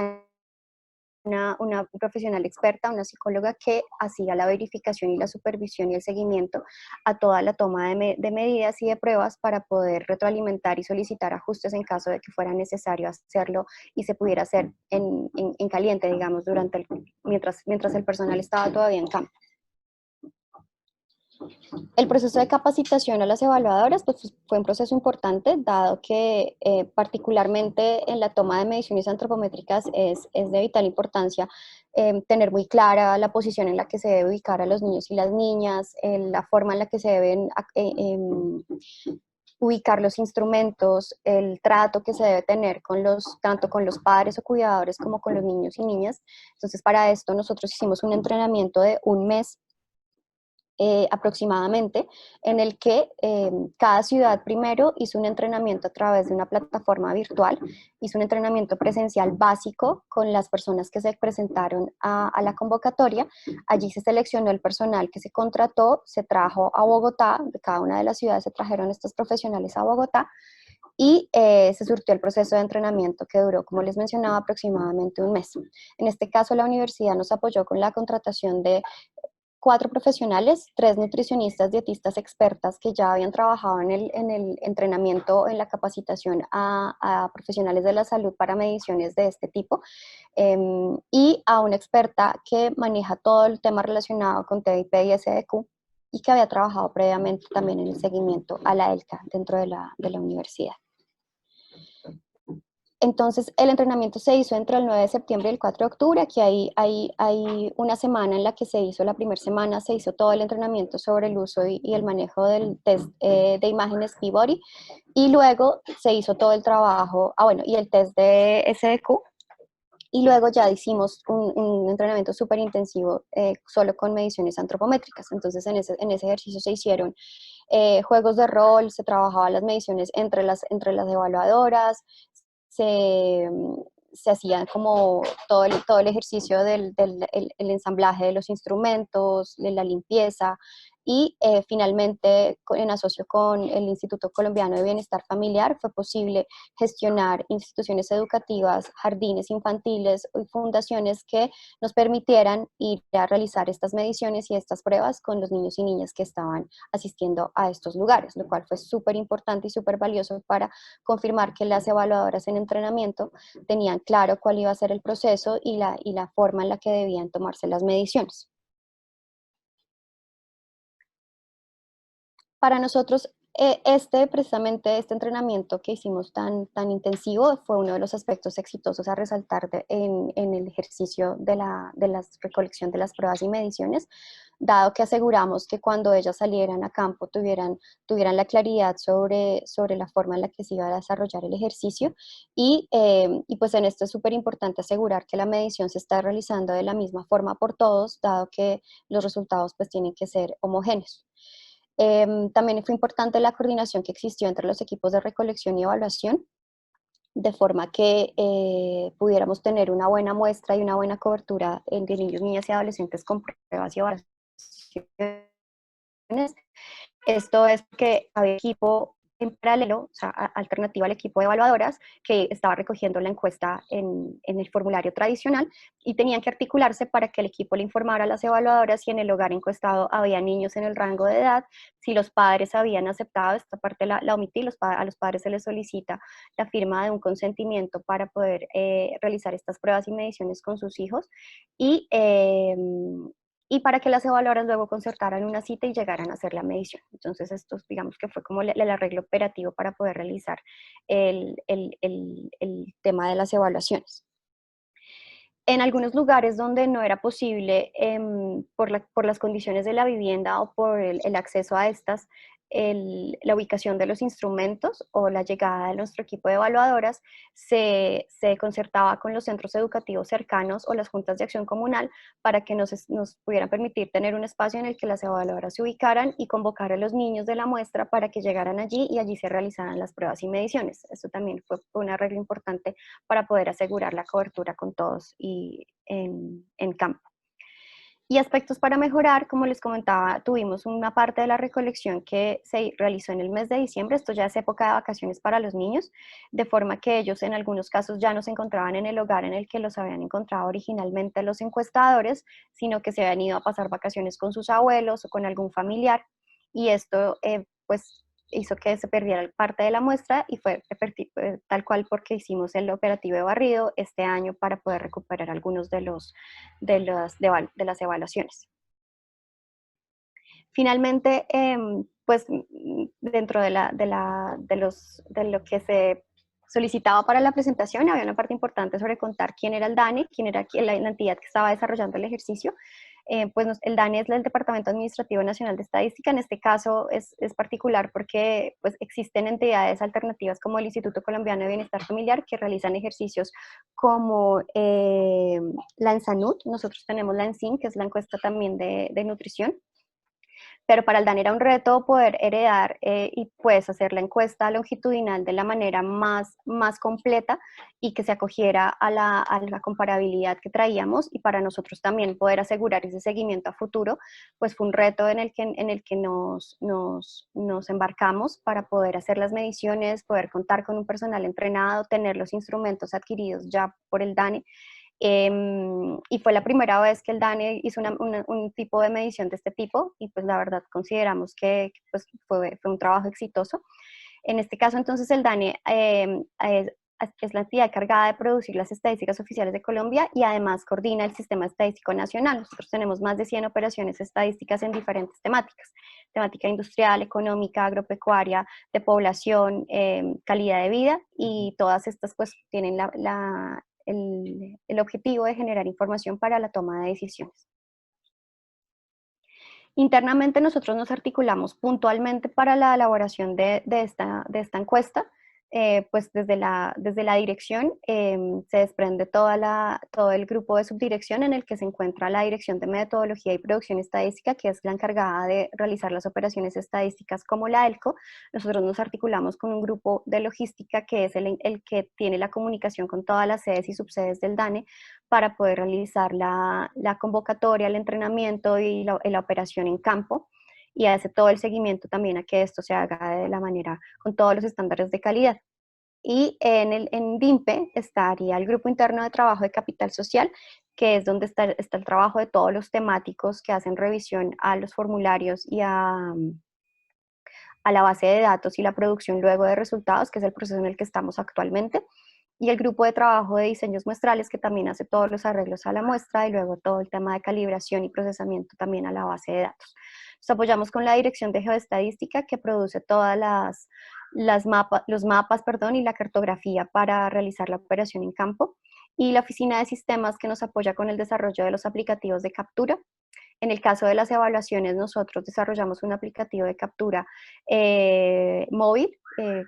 una profesional experta, una psicóloga que hacía la verificación y la supervisión y el seguimiento a toda la toma de medidas y de pruebas para poder retroalimentar y solicitar ajustes en caso de que fuera necesario hacerlo y se pudiera hacer en caliente, digamos, mientras el personal estaba todavía en campo. El proceso de capacitación a las evaluadoras pues, fue un proceso importante, dado que particularmente en la toma de mediciones antropométricas es de vital importancia tener muy clara la posición en la que se debe ubicar a los niños y las niñas, la forma en la que se deben ubicar los instrumentos, el trato que se debe tener con tanto con los padres o cuidadores como con los niños y niñas. Entonces, para esto nosotros hicimos un entrenamiento de un mes aproximadamente, en el que cada ciudad primero hizo un entrenamiento a través de una plataforma virtual, hizo un entrenamiento presencial básico con las personas que se presentaron a la convocatoria. Allí se seleccionó el personal que se contrató, se trajo a Bogotá, de cada una de las ciudades se trajeron estos profesionales a Bogotá, y se surtió el proceso de entrenamiento que duró, como les mencionaba, aproximadamente un mes. En este caso, la universidad nos apoyó con la contratación de 4 profesionales, 3 nutricionistas, dietistas expertas que ya habían trabajado en el entrenamiento, en la capacitación a profesionales de la salud para mediciones de este tipo, y a una experta que maneja todo el tema relacionado con TIP y SDQ y que había trabajado previamente también en el seguimiento a la ELCA dentro de la universidad. Entonces, el entrenamiento se hizo entre el 9 de septiembre y el 4 de octubre. Aquí hay una semana en la que se hizo, la primera semana se hizo todo el entrenamiento sobre el uso y el manejo del test de imágenes Peabody, y luego se hizo todo el trabajo, y el test de SDQ, y luego ya hicimos un entrenamiento súper intensivo solo con mediciones antropométricas. Entonces, en ese ejercicio se hicieron juegos de rol, se trabajaban las mediciones entre las evaluadoras, se hacía como todo el ejercicio del el ensamblaje de los instrumentos, de la limpieza, y finalmente, en asocio con el Instituto Colombiano de Bienestar Familiar, fue posible gestionar instituciones educativas, jardines infantiles y fundaciones que nos permitieran ir a realizar estas mediciones y estas pruebas con los niños y niñas que estaban asistiendo a estos lugares, lo cual fue súper importante y súper valioso para confirmar que las evaluadoras en entrenamiento tenían claro cuál iba a ser el proceso y la forma en la que debían tomarse las mediciones. Para nosotros, precisamente este entrenamiento que hicimos tan intensivo fue uno de los aspectos exitosos a resaltar en el ejercicio de la recolección de las pruebas y mediciones, dado que aseguramos que cuando ellas salieran a campo tuvieran la claridad sobre la forma en la que se iba a desarrollar el ejercicio, y pues en esto es súper importante asegurar que la medición se está realizando de la misma forma por todos, dado que los resultados pues tienen que ser homogéneos. También fue importante la coordinación que existió entre los equipos de recolección y evaluación, de forma que pudiéramos tener una buena muestra y una buena cobertura de niños, niñas y adolescentes con pruebas y evaluaciones. Esto es que había equipo en paralelo, o sea, alternativa al equipo de evaluadoras, que estaba recogiendo la encuesta en el formulario tradicional, y tenían que articularse para que el equipo le informara a las evaluadoras si en el hogar encuestado había niños en el rango de edad, si los padres habían aceptado. Esta parte la omití. A los padres se les solicita la firma de un consentimiento para poder realizar estas pruebas y mediciones con sus hijos, y para que las evaluadoras luego concertaran una cita y llegaran a hacer la medición. Entonces, esto digamos que fue como el arreglo operativo para poder realizar el tema de las evaluaciones. En algunos lugares donde no era posible, por las condiciones de la vivienda o por el acceso a estas, la ubicación de los instrumentos o la llegada de nuestro equipo de evaluadoras, se concertaba con los centros educativos cercanos o las juntas de acción comunal para que nos pudieran permitir tener un espacio en el que las evaluadoras se ubicaran y convocar a los niños de la muestra para que llegaran allí y allí se realizaran las pruebas y mediciones. Esto también fue un arreglo importante para poder asegurar la cobertura con todos y en campo. Y aspectos para mejorar, como les comentaba, tuvimos una parte de la recolección que se realizó en el mes de diciembre. Esto ya es época de vacaciones para los niños, de forma que ellos en algunos casos ya no se encontraban en el hogar en el que los habían encontrado originalmente los encuestadores, sino que se habían ido a pasar vacaciones con sus abuelos o con algún familiar, y esto pues hizo que se perdiera parte de la muestra, y fue tal cual porque hicimos el operativo de barrido este año para poder recuperar algunos de las evaluaciones. Finalmente, pues dentro de lo que se solicitaba para la presentación, había una parte importante sobre contar quién era el DANE, quién era la entidad que estaba desarrollando el ejercicio. El DANE es el Departamento Administrativo Nacional de Estadística. En este caso es particular porque pues, existen entidades alternativas como el Instituto Colombiano de Bienestar Familiar que realizan ejercicios como la ENSANUD. Nosotros tenemos la ENSIN, que es la encuesta también de nutrición. Pero para el DANE era un reto poder heredar y pues hacer la encuesta longitudinal de la manera más completa y que se acogiera a la comparabilidad que traíamos, y para nosotros también poder asegurar ese seguimiento a futuro, pues fue un reto en el que nos embarcamos para poder hacer las mediciones, poder contar con un personal entrenado, tener los instrumentos adquiridos ya por el DANE. Y fue la primera vez que el DANE hizo un tipo de medición de este tipo, y pues la verdad consideramos que pues fue un trabajo exitoso. En este caso entonces el DANE es la entidad encargada de producir las estadísticas oficiales de Colombia y además coordina el Sistema Estadístico Nacional. Nosotros tenemos más de 100 operaciones estadísticas en diferentes temáticas: temática industrial, económica, agropecuaria, de población, calidad de vida, y todas estas pues tienen el objetivo de generar información para la toma de decisiones. Internamente nosotros nos articulamos puntualmente para la elaboración de esta encuesta. Pues desde la dirección se desprende todo el grupo de subdirección, en el que se encuentra la Dirección de Metodología y Producción Estadística, que es la encargada de realizar las operaciones estadísticas como la ELCO. Nosotros nos articulamos con un grupo de logística, que es el que tiene la comunicación con todas las sedes y subsedes del DANE, para poder realizar la convocatoria, el entrenamiento y la operación en campo, y hace todo el seguimiento también a que esto se haga de la manera con todos los estándares de calidad. Y en DIMPE estaría el Grupo Interno de Trabajo de Capital Social, que es donde está el trabajo de todos los temáticos que hacen revisión a los formularios y a la base de datos y la producción luego de resultados, que es el proceso en el que estamos actualmente. Y el grupo de trabajo de diseños muestrales, que también hace todos los arreglos a la muestra y luego todo el tema de calibración y procesamiento también a la base de datos. Nos apoyamos con la Dirección de Geoestadística, que produce todas los mapas y la cartografía para realizar la operación en campo, y la Oficina de Sistemas, que nos apoya con el desarrollo de los aplicativos de captura. En el caso de las evaluaciones, nosotros desarrollamos un aplicativo de captura móvil,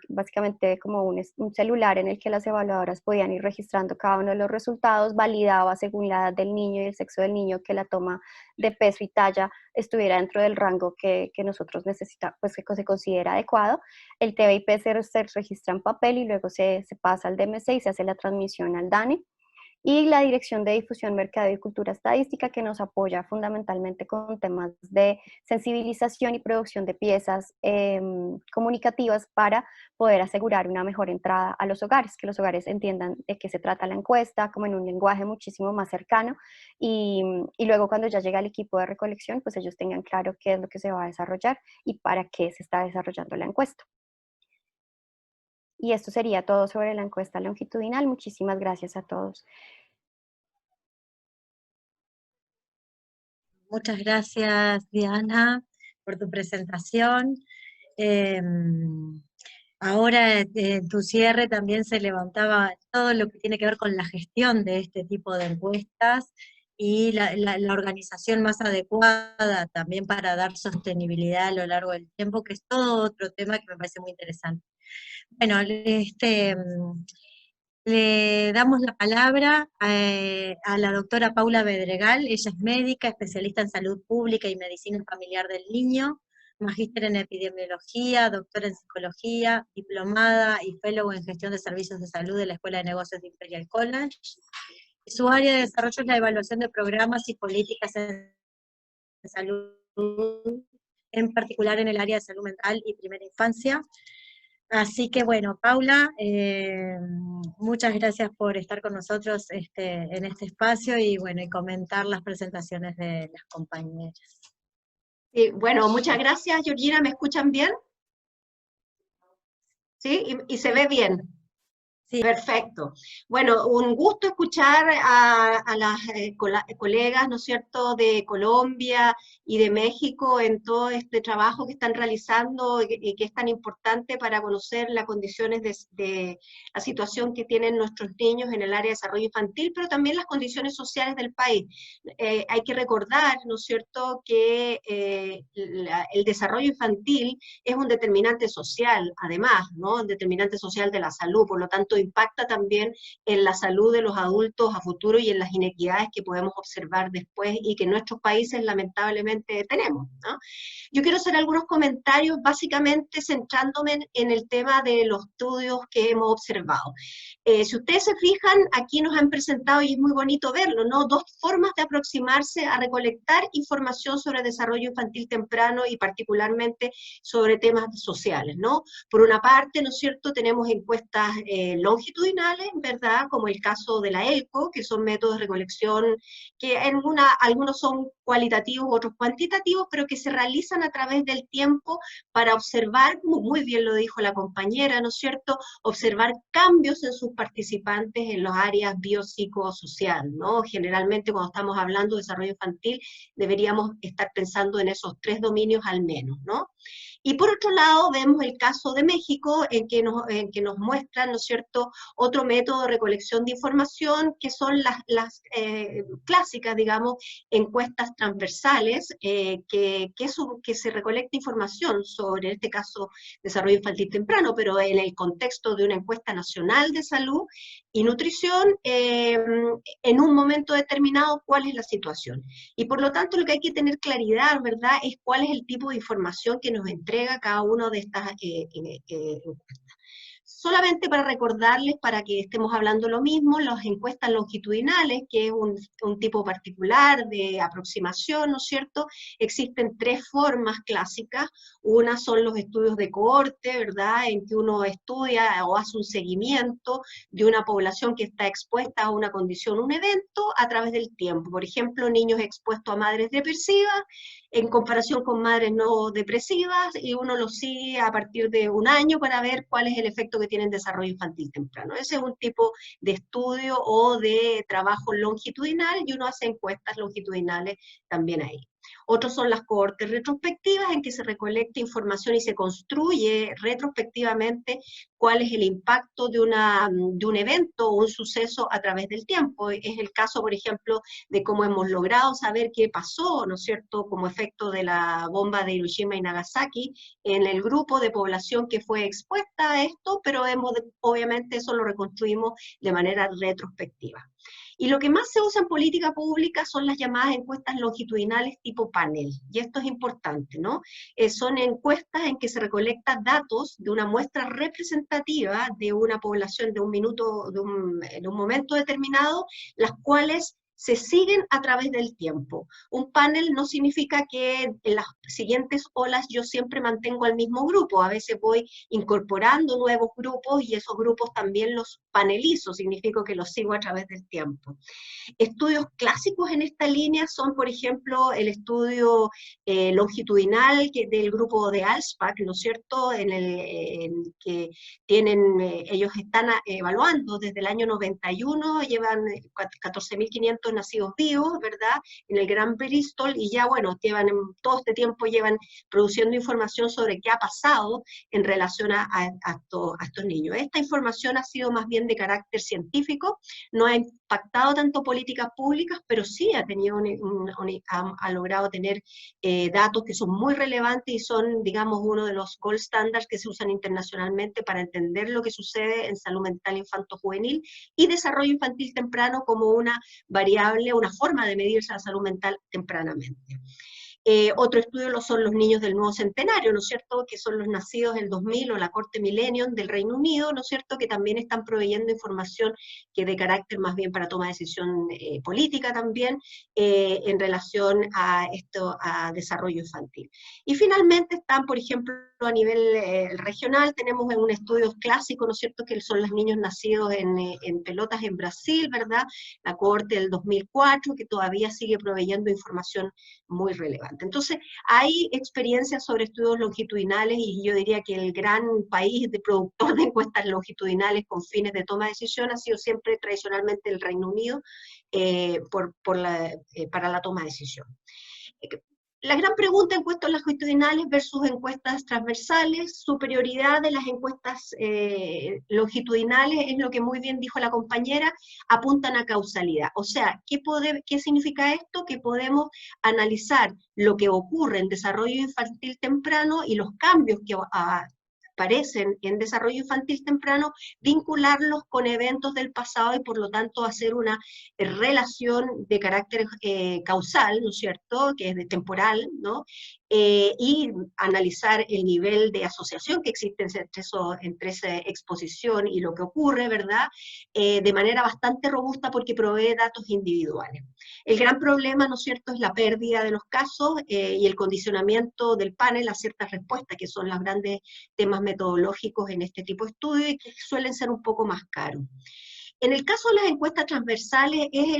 básicamente como un celular, en el que las evaluadoras podían ir registrando cada uno de los resultados, validaba según la edad del niño y el sexo del niño que la toma de peso y talla estuviera dentro del rango que nosotros necesitamos, pues que se considera adecuado. El TBIP se registra en papel y luego se pasa al DMC y se hace la transmisión al DANE. Y la Dirección de Difusión, Mercadeo y Cultura Estadística, que nos apoya fundamentalmente con temas de sensibilización y producción de piezas comunicativas para poder asegurar una mejor entrada a los hogares, que los hogares entiendan de qué se trata la encuesta, como en un lenguaje muchísimo más cercano, y luego cuando ya llega el equipo de recolección, pues ellos tengan claro qué es lo que se va a desarrollar y para qué se está desarrollando la encuesta. Y esto sería todo sobre la encuesta longitudinal. Muchísimas gracias a todos. Muchas gracias, Diana, por tu presentación. Ahora en tu cierre también se levantaba todo lo que tiene que ver con la gestión de este tipo de encuestas y la organización más adecuada también para dar sostenibilidad a lo largo del tiempo, que es todo otro tema que me parece muy interesante. Bueno, le damos la palabra a la doctora Paula Bedregal. Ella es médica, especialista en salud pública y medicina familiar del niño, magíster en epidemiología, doctora en psicología, diplomada y fellow en gestión de servicios de salud de la Escuela de Negocios de Imperial College. Su área de desarrollo es la evaluación de programas y políticas en salud, en particular en el área de salud mental y primera infancia. Así que bueno, Paula, muchas gracias por estar con nosotros en este espacio y bueno, y comentar las presentaciones de las compañeras. Sí, bueno, muchas gracias, Georgina. ¿Me escuchan bien? ¿Sí? ¿Y se ve bien? Sí. Perfecto. Bueno, un gusto escuchar a las colegas, ¿no es cierto?, de Colombia y de México en todo este trabajo que están realizando y que es tan importante para conocer las condiciones de la situación que tienen nuestros niños en el área de desarrollo infantil, pero también las condiciones sociales del país. Hay que recordar, ¿no es cierto?, que el desarrollo infantil es un determinante social, además, ¿no?, un determinante social de la salud, por lo tanto impacta también en la salud de los adultos a futuro y en las inequidades que podemos observar después y que en nuestros países lamentablemente tenemos, ¿no? Yo quiero hacer algunos comentarios básicamente centrándome en el tema de los estudios que hemos observado. Si ustedes se fijan, aquí nos han presentado, y es muy bonito verlo, ¿no?, dos formas de aproximarse a recolectar información sobre desarrollo infantil temprano y particularmente sobre temas sociales, ¿no? Por una parte, ¿no es cierto?, tenemos encuestas longitudinales, ¿verdad?, como el caso de la ELCO, que son métodos de recolección que algunos son cualitativos, otros cuantitativos, pero que se realizan a través del tiempo para observar, muy bien lo dijo la compañera, ¿no es cierto?, observar cambios en sus participantes en las áreas biopsicosocial, ¿no? Generalmente cuando estamos hablando de desarrollo infantil deberíamos estar pensando en esos 3 dominios al menos, ¿no? Y por otro lado, vemos el caso de México, en que nos muestran, ¿no es cierto?, otro método de recolección de información, que son las clásicas, digamos, encuestas transversales, que se recolecta información sobre, en este caso, desarrollo infantil temprano, pero en el contexto de una encuesta nacional de salud y nutrición, en un momento determinado, cuál es la situación. Y por lo tanto, lo que hay que tener claridad, ¿verdad?, es cuál es el tipo de información que nos entrega cada una de estas encuestas. Solamente para recordarles, para que estemos hablando lo mismo, las encuestas longitudinales, que es un tipo particular de aproximación, ¿no es cierto? Existen 3 formas clásicas. Una son los estudios de cohorte, ¿verdad?, en que uno estudia o hace un seguimiento de una población que está expuesta a una condición, un evento, a través del tiempo. Por ejemplo, niños expuestos a madres depresivas, en comparación con madres no depresivas, y uno los sigue a partir de un año para ver cuál es el efecto que tiene en desarrollo infantil temprano. Ese es un tipo de estudio o de trabajo longitudinal, y uno hace encuestas longitudinales también ahí. Otros son las cohortes retrospectivas, en que se recolecta información y se construye retrospectivamente cuál es el impacto de un evento o un suceso a través del tiempo. Es el caso, por ejemplo, de cómo hemos logrado saber qué pasó, ¿no es cierto?, como efecto de la bomba de Hiroshima y Nagasaki en el grupo de población que fue expuesta a esto, pero obviamente eso lo reconstruimos de manera retrospectiva. Y lo que más se usa en política pública son las llamadas encuestas longitudinales tipo panel, y esto es importante, ¿no? Son encuestas en que se recolectan datos de una muestra representativa de una población de un minuto, en un momento determinado, las cuales se siguen a través del tiempo. Un panel no significa que en las siguientes olas yo siempre mantengo al mismo grupo, a veces voy incorporando nuevos grupos y esos grupos también los panelizo, significa que los sigo a través del tiempo. Estudios clásicos en esta línea son, por ejemplo, el estudio longitudinal del grupo de ALSPAC, ¿no es cierto?, en que ellos están evaluando desde el año 91, llevan 14.500 nacidos vivos, ¿verdad?, en el Gran Bristol, y ya, bueno, todo este tiempo llevan produciendo información sobre qué ha pasado en relación a estos niños. Esta información ha sido más bien de carácter científico, no ha impactado tanto políticas públicas, pero sí ha logrado tener datos que son muy relevantes y son, digamos, uno de los gold standards que se usan internacionalmente para entender lo que sucede en salud mental infanto-juvenil y desarrollo infantil temprano como una variable, una forma de medirse la salud mental tempranamente. Otro estudio son los niños del nuevo centenario, ¿no es cierto?, que son los nacidos del 2000 o la corte Millennium del Reino Unido, ¿no es cierto?, que también están proveyendo información que de carácter más bien para toma de decisión política también, en relación a desarrollo infantil. Y finalmente están, por ejemplo, a nivel regional, tenemos un estudio clásico, ¿no es cierto?, que son los niños nacidos en Pelotas en Brasil, ¿verdad?, la cohorte del 2004, que todavía sigue proveyendo información muy relevante. importante. Entonces, hay experiencias sobre estudios longitudinales y yo diría que el gran país de productor de encuestas longitudinales con fines de toma de decisión ha sido siempre tradicionalmente el Reino Unido para la toma de decisión. La gran pregunta, encuestas longitudinales versus encuestas transversales, superioridad de las encuestas longitudinales, es lo que muy bien dijo la compañera, apuntan a causalidad. O sea, ¿qué significa esto? Que podemos analizar lo que ocurre en desarrollo infantil temprano y los cambios que aparecen en desarrollo infantil temprano, vincularlos con eventos del pasado y por lo tanto hacer una relación de carácter causal, ¿no es cierto?, que es de temporal, ¿no?, y analizar el nivel de asociación que existe entre esa exposición y lo que ocurre, ¿verdad?, de manera bastante robusta porque provee datos individuales. El gran problema, ¿no es cierto?, es la pérdida de los casos y el condicionamiento del panel a ciertas respuestas, que son los grandes temas metodológicos en este tipo de estudios y que suelen ser un poco más caros. En el caso de las encuestas transversales es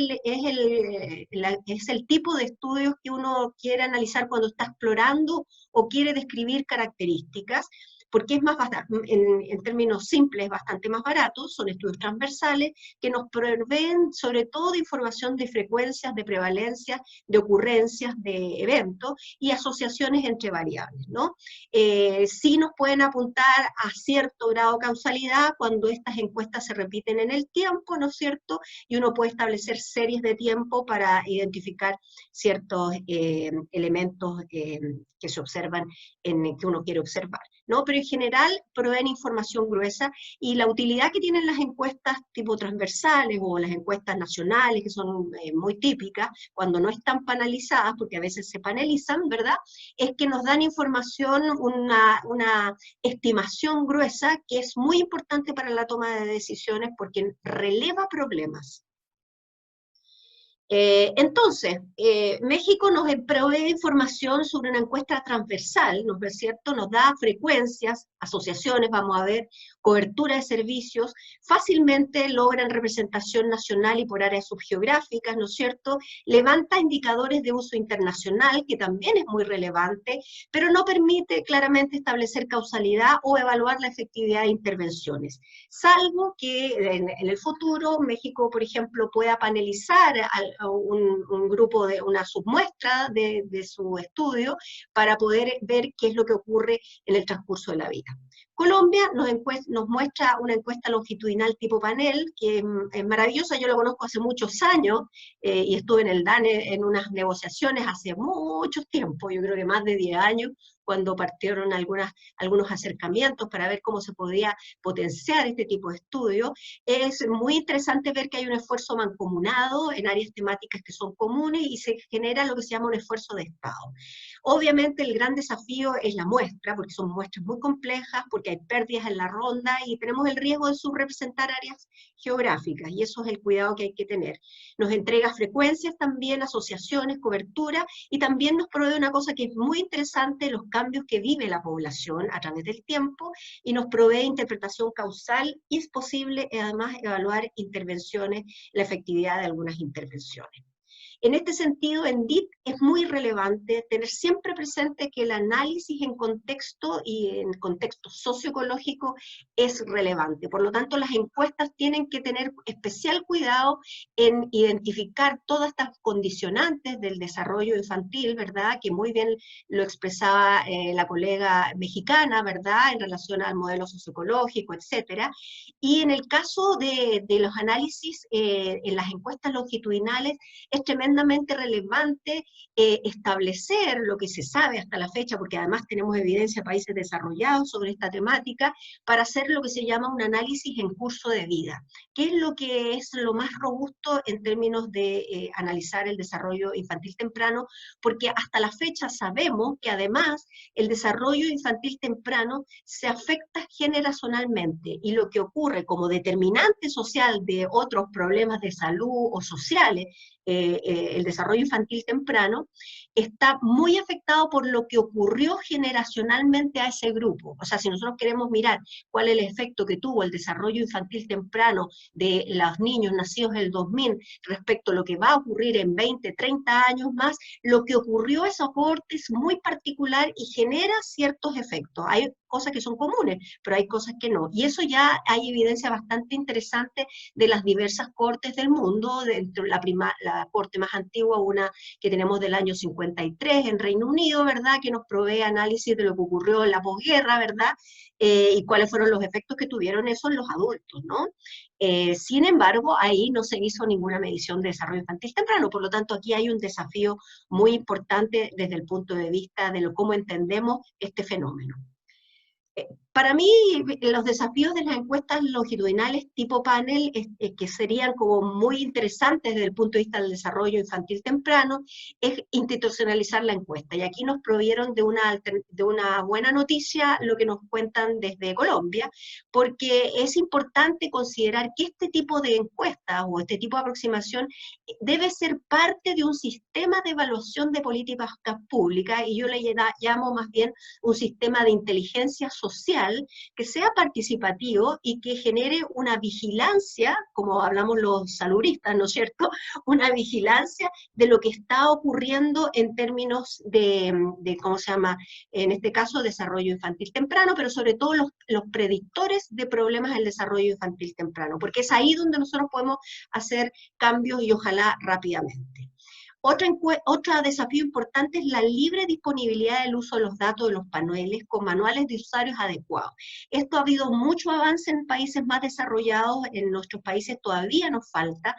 el tipo de estudios que uno quiere analizar cuando está explorando o quiere describir características, porque es más barato, en términos simples, bastante más baratos, son estudios transversales que nos proveen sobre todo de información de frecuencias, de prevalencias, de ocurrencias, de eventos y asociaciones entre variables, ¿no? Sí nos pueden apuntar a cierto grado de causalidad cuando estas encuestas se repiten en el tiempo, ¿no es cierto? Y uno puede establecer series de tiempo para identificar ciertos elementos que se observan, que uno quiere observar, ¿no? Pero en general proveen información gruesa y la utilidad que tienen las encuestas tipo transversales o las encuestas nacionales, que son muy típicas, cuando no están panelizadas, porque a veces se panelizan, ¿verdad?, es que nos dan información, una estimación gruesa que es muy importante para la toma de decisiones porque releva problemas. Entonces, México nos provee información sobre una encuesta transversal, ¿no es cierto? Nos da frecuencias, asociaciones, vamos a ver, cobertura de servicios, fácilmente logran representación nacional y por áreas subgeográficas, ¿no es cierto? Levanta indicadores de uso internacional, que también es muy relevante, pero no permite claramente establecer causalidad o evaluar la efectividad de intervenciones, salvo que en el futuro México, por ejemplo, pueda panelizar un grupo, una submuestra de su estudio para poder ver qué es lo que ocurre en el transcurso de la vida. Colombia nos muestra una encuesta longitudinal tipo panel, que es maravillosa, yo lo conozco hace muchos años, y estuve en el DANE en unas negociaciones hace mucho tiempo, yo creo que más de 10 años, cuando partieron algunos acercamientos para ver cómo se podía potenciar este tipo de estudios. Es muy interesante ver que hay un esfuerzo mancomunado en áreas temáticas que son comunes y se genera lo que se llama un esfuerzo de Estado. Obviamente el gran desafío es la muestra, porque son muestras muy complejas, porque hay pérdidas en la ronda y tenemos el riesgo de subrepresentar áreas geográficas, y eso es el cuidado que hay que tener. Nos entrega frecuencias también, asociaciones, cobertura, y también nos provee una cosa que es muy interesante, los cambios que vive la población a través del tiempo, y nos provee interpretación causal, y es posible además evaluar intervenciones, la efectividad de algunas intervenciones. En este sentido, en DIT es muy relevante tener siempre presente que el análisis en contexto y en contexto socioecológico es relevante. Por lo tanto, las encuestas tienen que tener especial cuidado en identificar todas estas condicionantes del desarrollo infantil, ¿verdad?, que muy bien lo expresaba la colega mexicana, ¿verdad?, en relación al modelo socioecológico, etcétera. Y en el caso de los análisis en las encuestas longitudinales, es tremendamente relevante establecer lo que se sabe hasta la fecha, porque además tenemos evidencia de países desarrollados sobre esta temática, para hacer lo que se llama un análisis en curso de vida, que es lo más robusto en términos de analizar el desarrollo infantil temprano, porque hasta la fecha sabemos que además el desarrollo infantil temprano se afecta generacionalmente, y lo que ocurre como determinante social de otros problemas de salud o sociales, el desarrollo infantil temprano, está muy afectado por lo que ocurrió generacionalmente a ese grupo. O sea, si nosotros queremos mirar cuál es el efecto que tuvo el desarrollo infantil temprano de los niños nacidos en el 2000 respecto a lo que va a ocurrir en 20, 30 años más, lo que ocurrió es un aporte muy particular y genera ciertos efectos. Hay cosas que son comunes, pero hay cosas que no. Y eso ya hay evidencia bastante interesante de las diversas cortes del mundo, dentro de la corte más antigua, una que tenemos del año 53 en Reino Unido, ¿verdad?, que nos provee análisis de lo que ocurrió en la posguerra, ¿verdad?, y cuáles fueron los efectos que tuvieron eso en los adultos, ¿no? Sin embargo, ahí no se hizo ninguna medición de desarrollo infantil temprano, por lo tanto aquí hay un desafío muy importante desde el punto de vista de cómo entendemos este fenómeno. Para mí, los desafíos de las encuestas longitudinales tipo panel, que serían como muy interesantes desde el punto de vista del desarrollo infantil temprano, es institucionalizar la encuesta. Y aquí nos provieron de una buena noticia lo que nos cuentan desde Colombia, porque es importante considerar que este tipo de encuestas o este tipo de aproximación debe ser parte de un sistema de evaluación de políticas públicas, y yo le llamo más bien un sistema de inteligencia social que sea participativo y que genere una vigilancia, como hablamos los saludistas, ¿no es cierto?, una vigilancia de lo que está ocurriendo en términos de ¿cómo se llama?, en este caso, desarrollo infantil temprano, pero sobre todo los predictores de problemas del desarrollo infantil temprano, porque es ahí donde nosotros podemos hacer cambios y ojalá rápidamente. Otro desafío importante es la libre disponibilidad del uso de los datos de los paneles con manuales de usuarios adecuados. Esto ha habido mucho avance en países más desarrollados, en nuestros países todavía nos falta,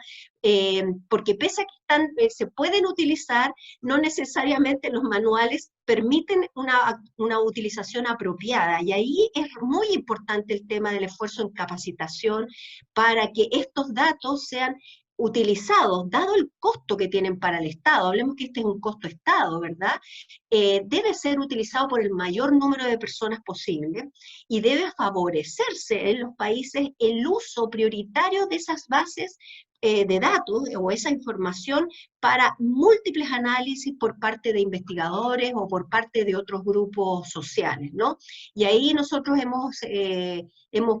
porque pese a que se pueden utilizar, no necesariamente los manuales permiten una utilización apropiada, y ahí es muy importante el tema del esfuerzo en capacitación para que estos datos sean utilizados, dado el costo que tienen para el Estado, hablemos que este es un costo Estado, ¿verdad?, debe ser utilizado por el mayor número de personas posible, y debe favorecerse en los países el uso prioritario de esas bases de datos o esa información para múltiples análisis por parte de investigadores o por parte de otros grupos sociales, ¿no? Y ahí nosotros hemos,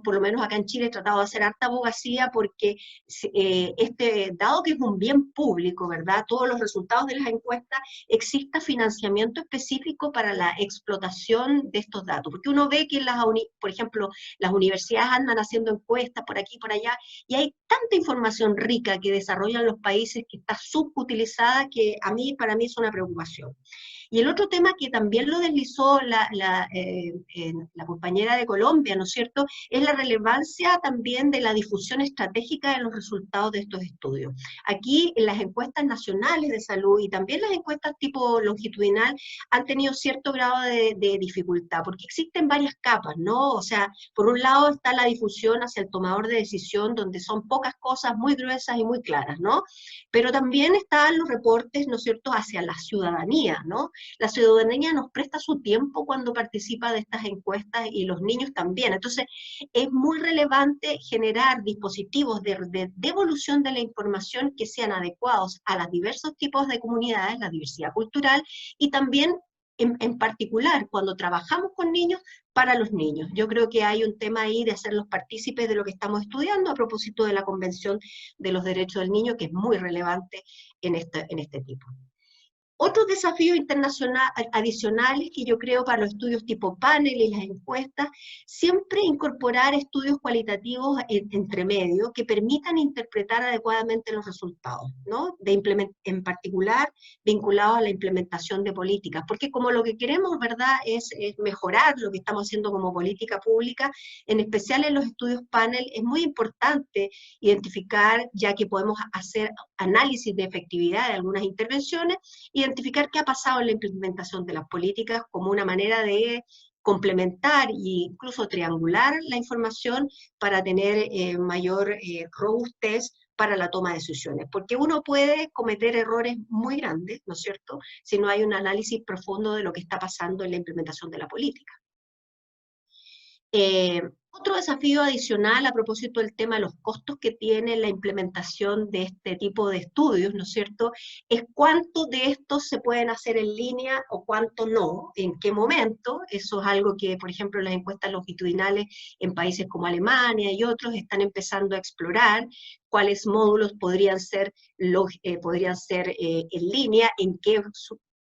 por lo menos acá en Chile, tratado de hacer harta abogacía porque dado que es un bien público, ¿verdad?, todos los resultados de las encuestas, exista financiamiento específico para la explotación de estos datos, porque uno ve que por ejemplo, las universidades andan haciendo encuestas por aquí y por allá, y hay tanta información rica que desarrollan los países que está subutilizada que para mí es una preocupación. Y el otro tema que también lo deslizó la compañera de Colombia, ¿no es cierto?, es la relevancia también de la difusión estratégica de los resultados de estos estudios. Aquí en las encuestas nacionales de salud y también las encuestas tipo longitudinal han tenido cierto grado de dificultad, porque existen varias capas, ¿no? O sea, por un lado está la difusión hacia el tomador de decisión, donde son pocas cosas muy gruesas y muy claras, ¿no? Pero también están los reportes, ¿no es cierto?, hacia la ciudadanía, ¿no? La ciudadanía nos presta su tiempo cuando participa de estas encuestas y los niños también. Entonces, es muy relevante generar dispositivos de devolución de la información que sean adecuados a los diversos tipos de comunidades, la diversidad cultural, y también, en particular, cuando trabajamos con niños, para los niños. Yo creo que hay un tema ahí de hacerlos partícipes de lo que estamos estudiando a propósito de la Convención de los Derechos del Niño, que es muy relevante en este tipo. Otros desafíos internacionales adicionales que yo creo para los estudios tipo panel y las encuestas, siempre incorporar estudios cualitativos entre medio que permitan interpretar adecuadamente los resultados, ¿no? En particular vinculados a la implementación de políticas, porque como lo que queremos, ¿verdad?, es mejorar lo que estamos haciendo como política pública, en especial en los estudios panel, es muy importante identificar, ya que podemos hacer análisis de efectividad de algunas intervenciones, identificar qué ha pasado en la implementación de las políticas como una manera de complementar e incluso triangular la información para tener mayor robustez para la toma de decisiones, porque uno puede cometer errores muy grandes, ¿no es cierto?, si no hay un análisis profundo de lo que está pasando en la implementación de la política. Otro desafío adicional a propósito del tema de los costos que tiene la implementación de este tipo de estudios, ¿no es cierto?, es cuánto de estos se pueden hacer en línea o cuánto no, en qué momento. Eso es algo que, por ejemplo, las encuestas longitudinales en países como Alemania y otros están empezando a explorar cuáles módulos podrían ser en línea, en qué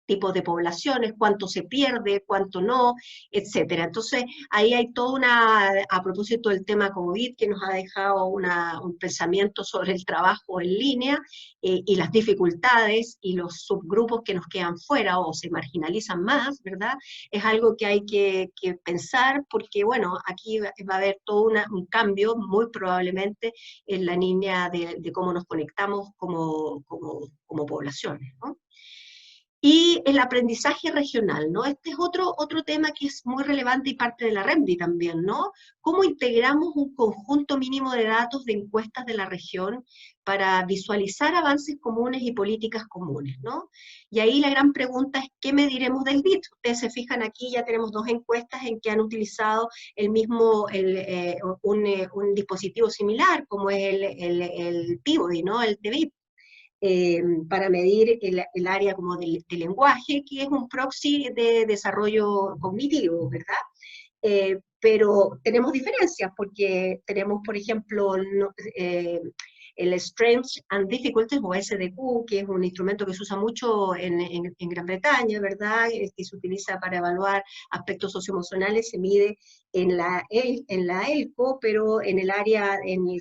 tipos de poblaciones, cuánto se pierde, cuánto no, etcétera. Entonces, ahí hay toda a propósito del tema COVID, que nos ha dejado un pensamiento sobre el trabajo en línea y las dificultades y los subgrupos que nos quedan fuera o se marginalizan más, ¿verdad? Es algo que hay que pensar porque, bueno, aquí va a haber todo un cambio, muy probablemente, en la línea de cómo nos conectamos como poblaciones, ¿no? Y el aprendizaje regional, ¿no? Este es otro tema que es muy relevante y parte de la REMDI también, ¿no? ¿Cómo integramos un conjunto mínimo de datos de encuestas de la región para visualizar avances comunes y políticas comunes, ¿no? Y ahí la gran pregunta es, ¿qué mediremos del BID? Ustedes se fijan aquí, ya tenemos 2 encuestas en que han utilizado el mismo, un dispositivo similar, como es el Peabody, ¿no? El TVIP. Para medir el área como del lenguaje, que es un proxy de desarrollo cognitivo, ¿verdad? Pero tenemos diferencias, porque tenemos, por ejemplo, el Strengths and Difficulties, o SDQ, que es un instrumento que se usa mucho en Gran Bretaña, ¿verdad? Que se utiliza para evaluar aspectos socioemocionales, se mide en la ELCO, pero en el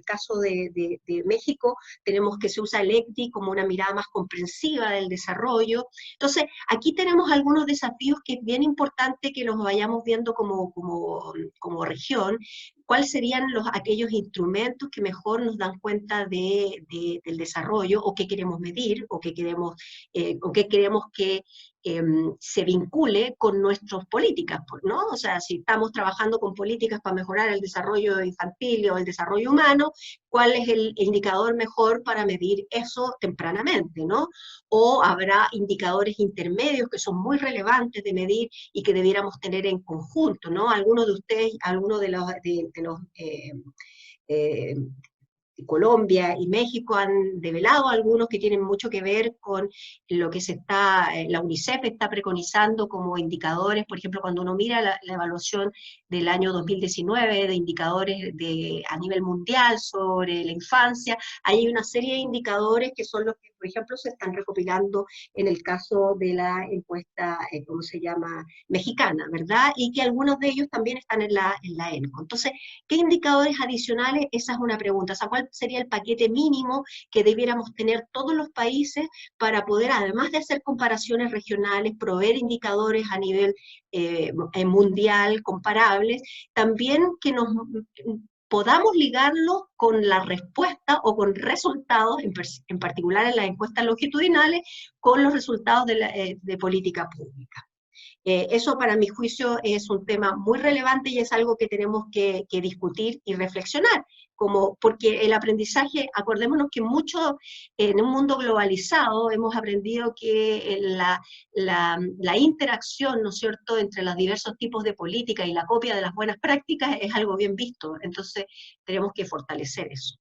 caso de México, tenemos que se usa el ECDI como una mirada más comprensiva del desarrollo. Entonces, aquí tenemos algunos desafíos que es bien importante que los vayamos viendo como región, cuáles serían aquellos instrumentos que mejor nos dan cuenta del desarrollo, o qué queremos medir, o qué queremos que se vincule con nuestras políticas, ¿no? O sea, si estamos trabajando con políticas para mejorar el desarrollo infantil o el desarrollo humano, ¿cuál es el indicador mejor para medir eso tempranamente, ¿no? O habrá indicadores intermedios que son muy relevantes de medir y que debiéramos tener en conjunto, ¿no? Algunos de ustedes, algunos de los Colombia y México han develado algunos que tienen mucho que ver con lo que la UNICEF está preconizando como indicadores. Por ejemplo, cuando uno mira la evaluación del año 2019 de indicadores a nivel mundial sobre la infancia, hay una serie de indicadores que son los que, por ejemplo, se están recopilando en el caso de la encuesta, ¿cómo se llama?, mexicana, ¿verdad? Y que algunos de ellos también están en la ENCO. Entonces, ¿qué indicadores adicionales? Esa es una pregunta. O sea, ¿cuál sería el paquete mínimo que debiéramos tener todos los países para poder, además de hacer comparaciones regionales, proveer indicadores a nivel mundial comparables, también que nos podamos ligarlo con la respuesta o con resultados, en particular en las encuestas longitudinales, con los resultados de política pública? Eso, para mi juicio, es un tema muy relevante y es algo que tenemos que discutir y reflexionar, porque el aprendizaje, acordémonos que mucho en un mundo globalizado hemos aprendido que la interacción, ¿no es cierto?, entre los diversos tipos de política y la copia de las buenas prácticas es algo bien visto. Entonces tenemos que fortalecer eso.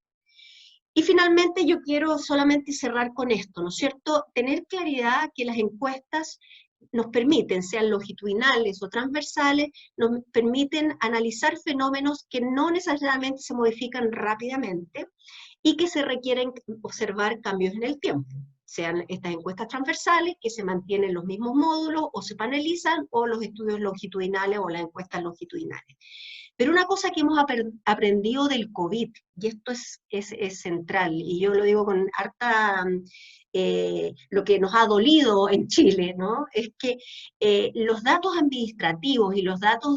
Y finalmente yo quiero solamente cerrar con esto, ¿no es cierto?, tener claridad que las encuestas nos permiten, sean longitudinales o transversales, nos permiten analizar fenómenos que no necesariamente se modifican rápidamente y que se requieren observar cambios en el tiempo. Sean estas encuestas transversales, que se mantienen los mismos módulos o se panelizan, o los estudios longitudinales o las encuestas longitudinales. Pero una cosa que hemos aprendido del COVID, y esto es central, y yo lo digo con harta... lo que nos ha dolido en Chile, ¿no?, es que los datos administrativos y los datos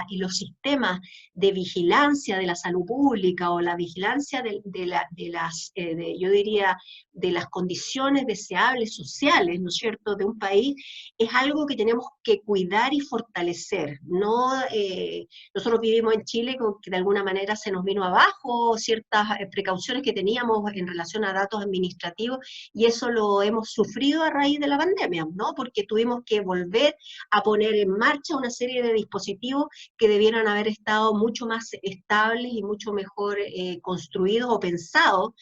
y los sistemas de vigilancia de la salud pública o la vigilancia yo diría, de las condiciones deseables sociales, ¿no es cierto?, de un país, es algo que tenemos que cuidar y fortalecer. No, nosotros vivimos en Chile que de alguna manera se nos vino abajo bajo ciertas precauciones que teníamos en relación a datos administrativos, y eso lo hemos sufrido a raíz de la pandemia, ¿no? Porque tuvimos que volver a poner en marcha una serie de dispositivos que debieran haber estado mucho más estables y mucho mejor construidos o pensados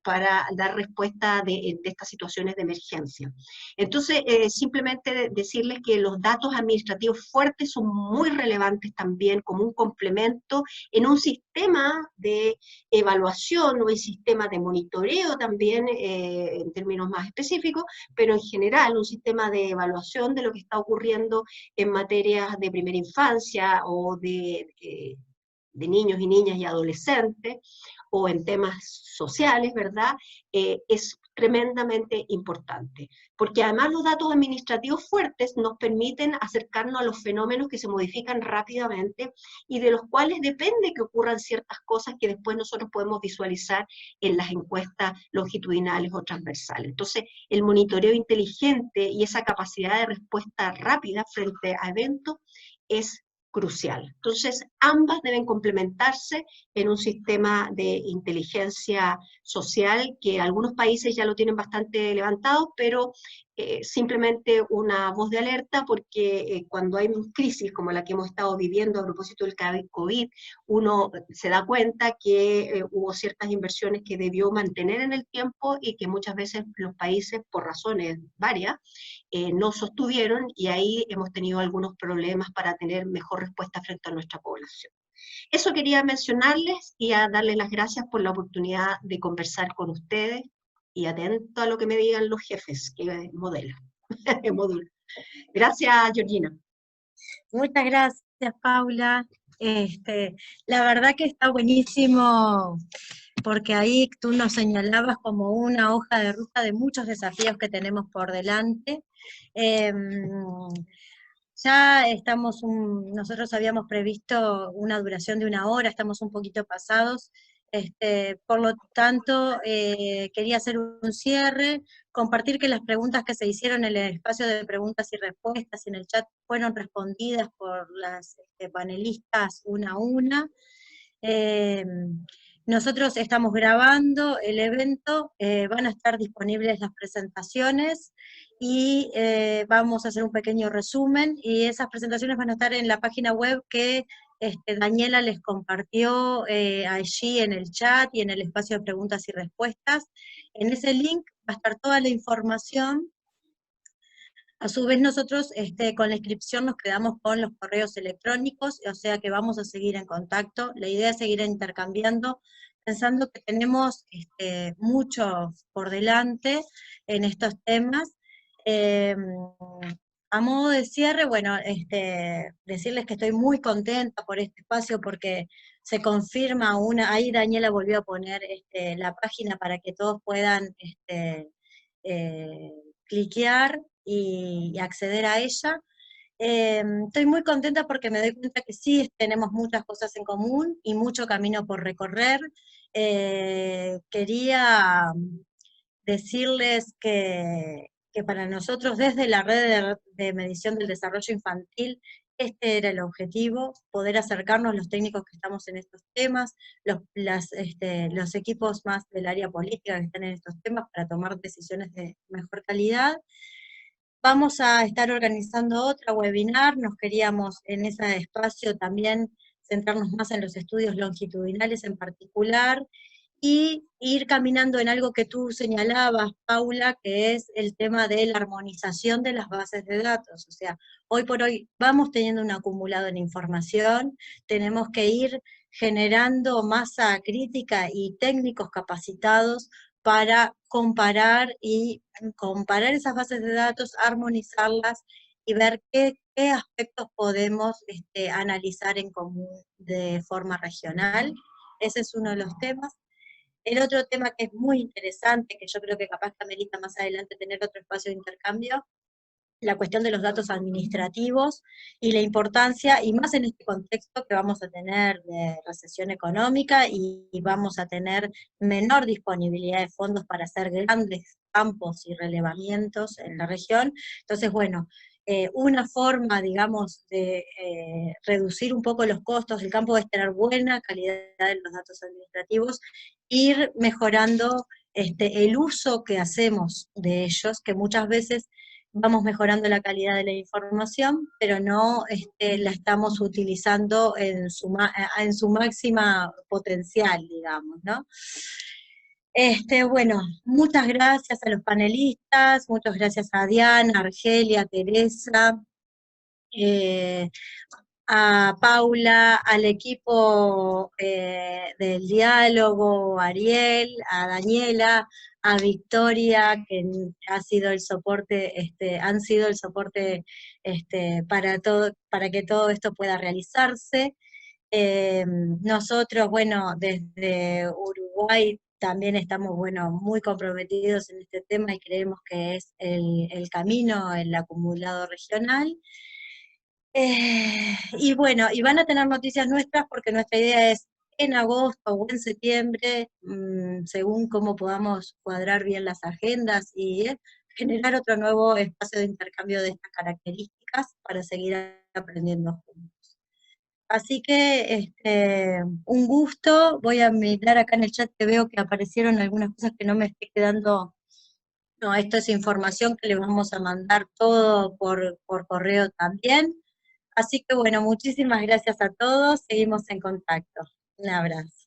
para dar respuesta de estas situaciones de emergencia. Entonces, simplemente decirles que los datos administrativos fuertes son muy relevantes también como un complemento en un sistema de evaluación o un sistema de monitoreo también, en términos más específicos, pero en general un sistema de evaluación de lo que está ocurriendo en materias de primera infancia o de niños y niñas y adolescentes, o en temas sociales, ¿verdad? Es tremendamente importante, porque además los datos administrativos fuertes nos permiten acercarnos a los fenómenos que se modifican rápidamente y de los cuales depende que ocurran ciertas cosas que después nosotros podemos visualizar en las encuestas longitudinales o transversales. Entonces, el monitoreo inteligente y esa capacidad de respuesta rápida frente a eventos es crucial. Entonces, ambas deben complementarse en un sistema de inteligencia social que algunos países ya lo tienen bastante levantado, pero simplemente una voz de alerta, porque cuando hay crisis como la que hemos estado viviendo a propósito del COVID, uno se da cuenta que hubo ciertas inversiones que debió mantener en el tiempo y que muchas veces los países, por razones varias, no sostuvieron, y ahí hemos tenido algunos problemas para tener mejor respuesta frente a nuestra población. Eso quería mencionarles y a darles las gracias por la oportunidad de conversar con ustedes, y atento a lo que me digan los jefes que modelan. Gracias, Georgina. Muchas gracias, Paula. La verdad que está buenísimo, porque ahí tú nos señalabas como una hoja de ruta de muchos desafíos que tenemos por delante. Ya estamos, nosotros habíamos previsto una duración de 1 hora, estamos un poquito pasados, por lo tanto, quería hacer un cierre, compartir que las preguntas que se hicieron en el espacio de preguntas y respuestas y en el chat fueron respondidas por las panelistas una a una. Nosotros estamos grabando el evento, van a estar disponibles las presentaciones, y vamos a hacer un pequeño resumen, y esas presentaciones van a estar en la página web que Daniela les compartió allí en el chat y en el espacio de preguntas y respuestas. En ese link va a estar toda la información. A su vez nosotros con la inscripción nos quedamos con los correos electrónicos, o sea que vamos a seguir en contacto. La idea es seguir intercambiando, pensando que tenemos mucho por delante en estos temas. A modo de cierre, bueno, decirles que estoy muy contenta por este espacio, porque se confirma ahí Daniela volvió a poner la página para que todos puedan cliquear y acceder a ella. Estoy muy contenta porque me doy cuenta que sí tenemos muchas cosas en común y mucho camino por recorrer. Quería decirles que para nosotros desde la red de medición del desarrollo infantil, este era el objetivo, poder acercarnos los técnicos que estamos en estos temas, los equipos más del área política que están en estos temas, para tomar decisiones de mejor calidad. Vamos a estar organizando otra webinar, nos queríamos en ese espacio también centrarnos más en los estudios longitudinales en particular, y ir caminando en algo que tú señalabas, Paula, que es el tema de la armonización de las bases de datos. O sea, hoy por hoy vamos teniendo un acumulado en información, tenemos que ir generando masa crítica y técnicos capacitados para comparar esas bases de datos, armonizarlas y ver qué aspectos podemos analizar en común de forma regional. Ese es uno de los temas. El otro tema que es muy interesante, que yo creo que capaz que amerita más adelante tener otro espacio de intercambio, la cuestión de los datos administrativos y la importancia, y más en este contexto que vamos a tener de recesión económica y vamos a tener menor disponibilidad de fondos para hacer grandes campos y relevamientos en la región. Entonces, bueno, una forma, digamos, de reducir un poco los costos del campo es tener buena calidad de los datos administrativos, ir mejorando el uso que hacemos de ellos, que muchas veces vamos mejorando la calidad de la información, pero no la estamos utilizando en su máxima potencial, digamos, ¿no? Bueno, muchas gracias a los panelistas, muchas gracias a Diana, Argelia, Teresa, a Paula, al equipo del diálogo, a Ariel, a Daniela, a Victoria, que ha sido el soporte, han sido el soporte para que todo esto pueda realizarse. Nosotros, bueno, desde Uruguay también estamos, bueno, muy comprometidos en este tema y creemos que es el camino, el acumulado regional. Y bueno, y van a tener noticias nuestras porque nuestra idea es en agosto o en septiembre, según cómo podamos cuadrar bien las agendas y generar otro nuevo espacio de intercambio de estas características para seguir aprendiendo juntos. Así que un gusto, voy a mirar acá en el chat que veo que aparecieron algunas cosas que no me estoy quedando. No, esto es información que les vamos a mandar todo por correo también. Así que bueno, muchísimas gracias a todos, seguimos en contacto. Un abrazo.